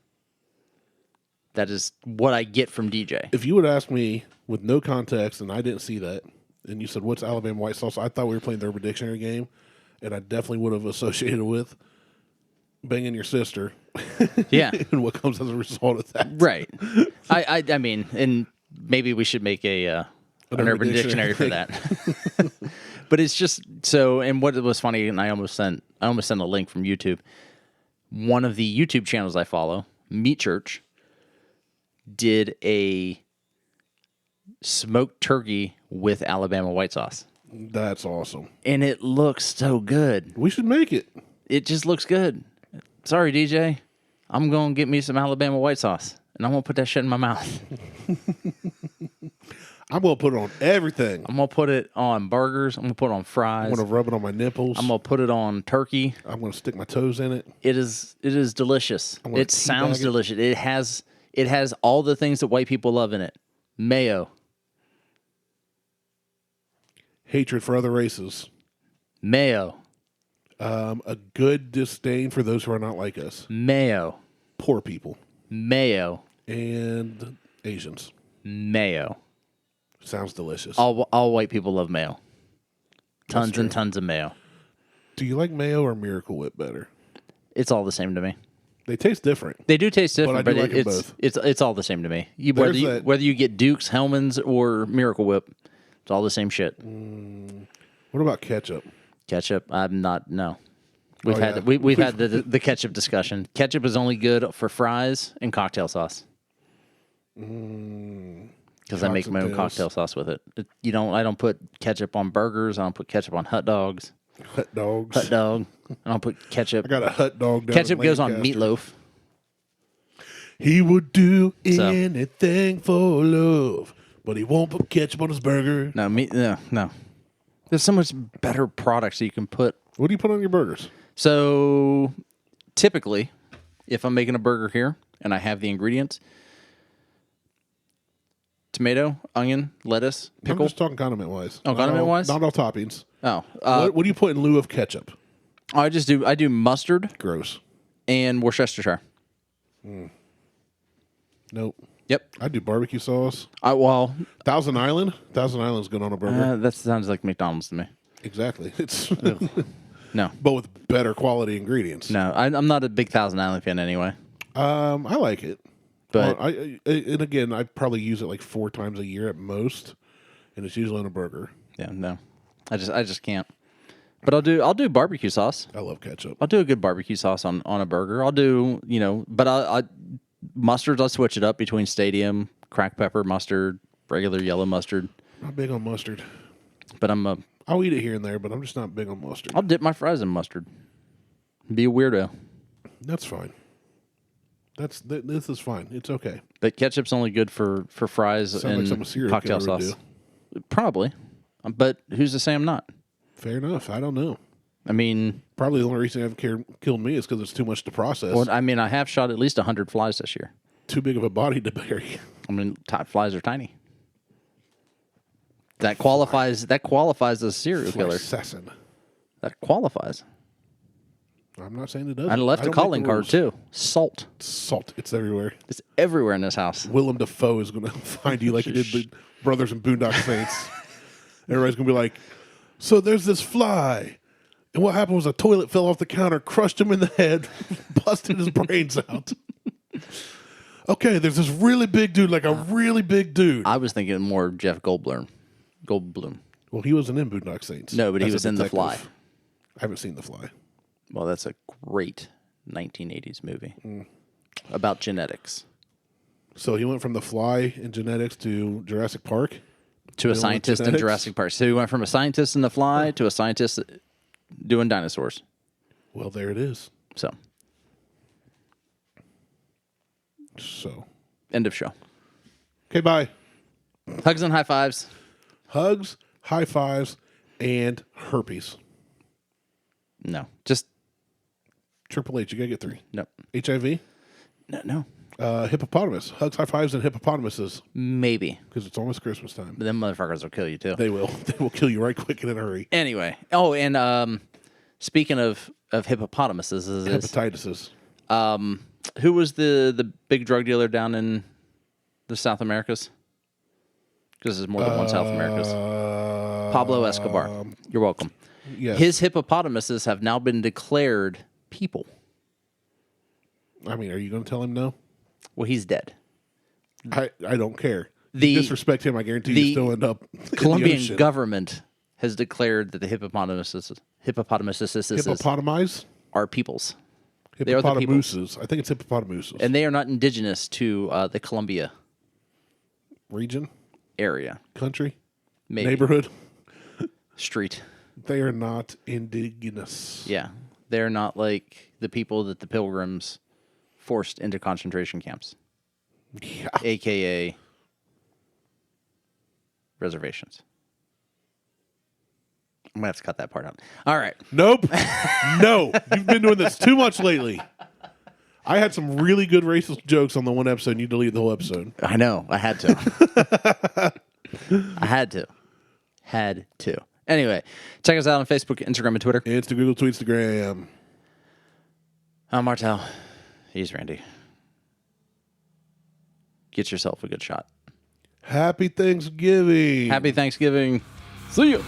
That is what I get from DJ. If you would ask me with no context and I didn't see that, and you said, "What's Alabama white sauce?" I thought we were playing the Urban Dictionary game, and I definitely would have associated with banging your sister. Yeah. And what comes as a result of that. Right. I mean, and maybe we should make an Urban Dictionary for that. But it's just so, and what was funny, and I almost sent a link from YouTube. One of the YouTube channels I follow, Meat Church, did a smoked turkey with Alabama white sauce. That's awesome. And it looks so good. We should make it. It just looks good. Sorry, DJ. I'm going to get me some Alabama white sauce, and I'm going to put that shit in my mouth. I'm going to put it on everything. I'm going to put it on burgers. I'm going to put it on fries. I'm going to rub it on my nipples. I'm going to put it on turkey. I'm going to stick my toes in it. It is delicious. It sounds delicious. It has all the things that white people love in it. Mayo. Hatred for other races. Mayo. A good disdain for those who are not like us. Mayo. Poor people. Mayo. And Asians. Mayo. Sounds delicious. All white people love mayo. Tons and tons of mayo. Do you like mayo or Miracle Whip better? It's all the same to me. They taste different. They do taste different, but like both. It's all the same to me. Whether you get Duke's, Hellman's, or Miracle Whip, it's all the same shit. What about ketchup? Ketchup, I'm not. No, we've had the ketchup discussion. Ketchup is only good for fries and cocktail sauce. Because I make my own cocktail sauce with it. I don't put ketchup on burgers. I don't put ketchup on hot dogs. Hot dogs. Hot dog. I don't put ketchup. I got a hot dog down Ketchup in goes on Lancaster. meatloaf. He would do anything for love, but he won't put ketchup on his burger. No. There's so much better products that you can put. What do you put on your burgers? So, typically, if I'm making a burger here and I have the ingredients, tomato, onion, lettuce, pickle. I'm just talking condiment-wise. Oh, condiment-wise? Not all toppings. Oh. What do you put in lieu of ketchup? I do mustard. Gross. And Worcestershire. Nope. Yep. I do barbecue sauce. Thousand Island? Thousand Island's good on a burger. That sounds like McDonald's to me. Exactly. It's No. but with better quality ingredients. No, I'm not a big Thousand Island fan anyway. I like it. But and again, I probably use it like 4 times a year at most, and it's usually on a burger. Yeah, no. I just can't. But I'll do barbecue sauce. I love ketchup. I'll do a good barbecue sauce on a burger. I'll do, but mustards, I'll switch it up between Stadium, cracked pepper, mustard, regular yellow mustard. Not big on mustard. But I'll eat it here and there, but I'm just not big on mustard. I'll dip my fries in mustard. Be a weirdo. That's fine. This is fine. It's okay. But ketchup's only good for fries and cocktail sauce. Probably. But who's to say I'm not? Fair enough. I don't know. I mean, probably the only reason it hasn't killed me is because it's too much to process. Well, I mean, I have shot at least 100 flies this year. Too big of a body to bury. I mean, flies are tiny. That qualifies as a serial killer. Assassin. That qualifies. I'm not saying it doesn't. I left a calling card too. Salt. Salt. It's everywhere. It's everywhere in this house. Willem Dafoe is going to find you like he did the Brothers and Boondock Saints. Everybody's going to be like, so there's this fly. And what happened was a toilet fell off the counter, crushed him in the head, busted his brains out. Okay, there's this really big dude, like a really big dude. I was thinking more Jeff Goldblum. Well, he wasn't in Boondock Saints. No, but he as a was in The detective. Fly. I haven't seen The Fly. Well, that's a great 1980s movie about genetics. So he went from The Fly in genetics to Jurassic Park? To a scientist in genetics? Jurassic Park. So he went from a scientist in The Fly to a scientist doing dinosaurs. Well, there it is. So, end of show. Okay, bye. Hugs and high fives. Hugs, high fives, and herpes. No, just Triple H, you got to get 3. no. HIV? No. Hippopotamus. Hugs, high fives, and hippopotamuses. Maybe. Because it's almost Christmas time. But them motherfuckers will kill you, too. They will. They will kill you right quick and in a hurry. Anyway. Oh, and speaking of hippopotamuses, Hepatitis. who was the big drug dealer down in the South Americas? Because there's more than one South Americas. Pablo Escobar. You're welcome. Yes. His hippopotamuses have now been declared people. I mean, are you going to tell him no? Well, he's dead. I don't care. The- You disrespect him, I guarantee the you still end up in the Colombian ocean. government has declared that the hippopotamuses Hippopotamize? are peoples. They are the people. Hippopotamuses. I think it's hippopotamuses. And they are not indigenous to the Colombia Region? area. Country? Maybe. Neighborhood? Street. They are not indigenous. Yeah. They're not like the people that the pilgrims forced into concentration camps, Yeah. a.k.a. reservations. I'm going to have to cut that part out. All right. Nope. No. You've been doing this too much lately. I had some really good racist jokes on the one episode, and you deleted the whole episode. I know. I had to. I had to. Anyway, check us out on Facebook, Instagram, and Twitter. Insta, Google, Tweetstagram. I'm Martelle. He's Randy. Get yourself a good shot. Happy Thanksgiving. Happy Thanksgiving. See you.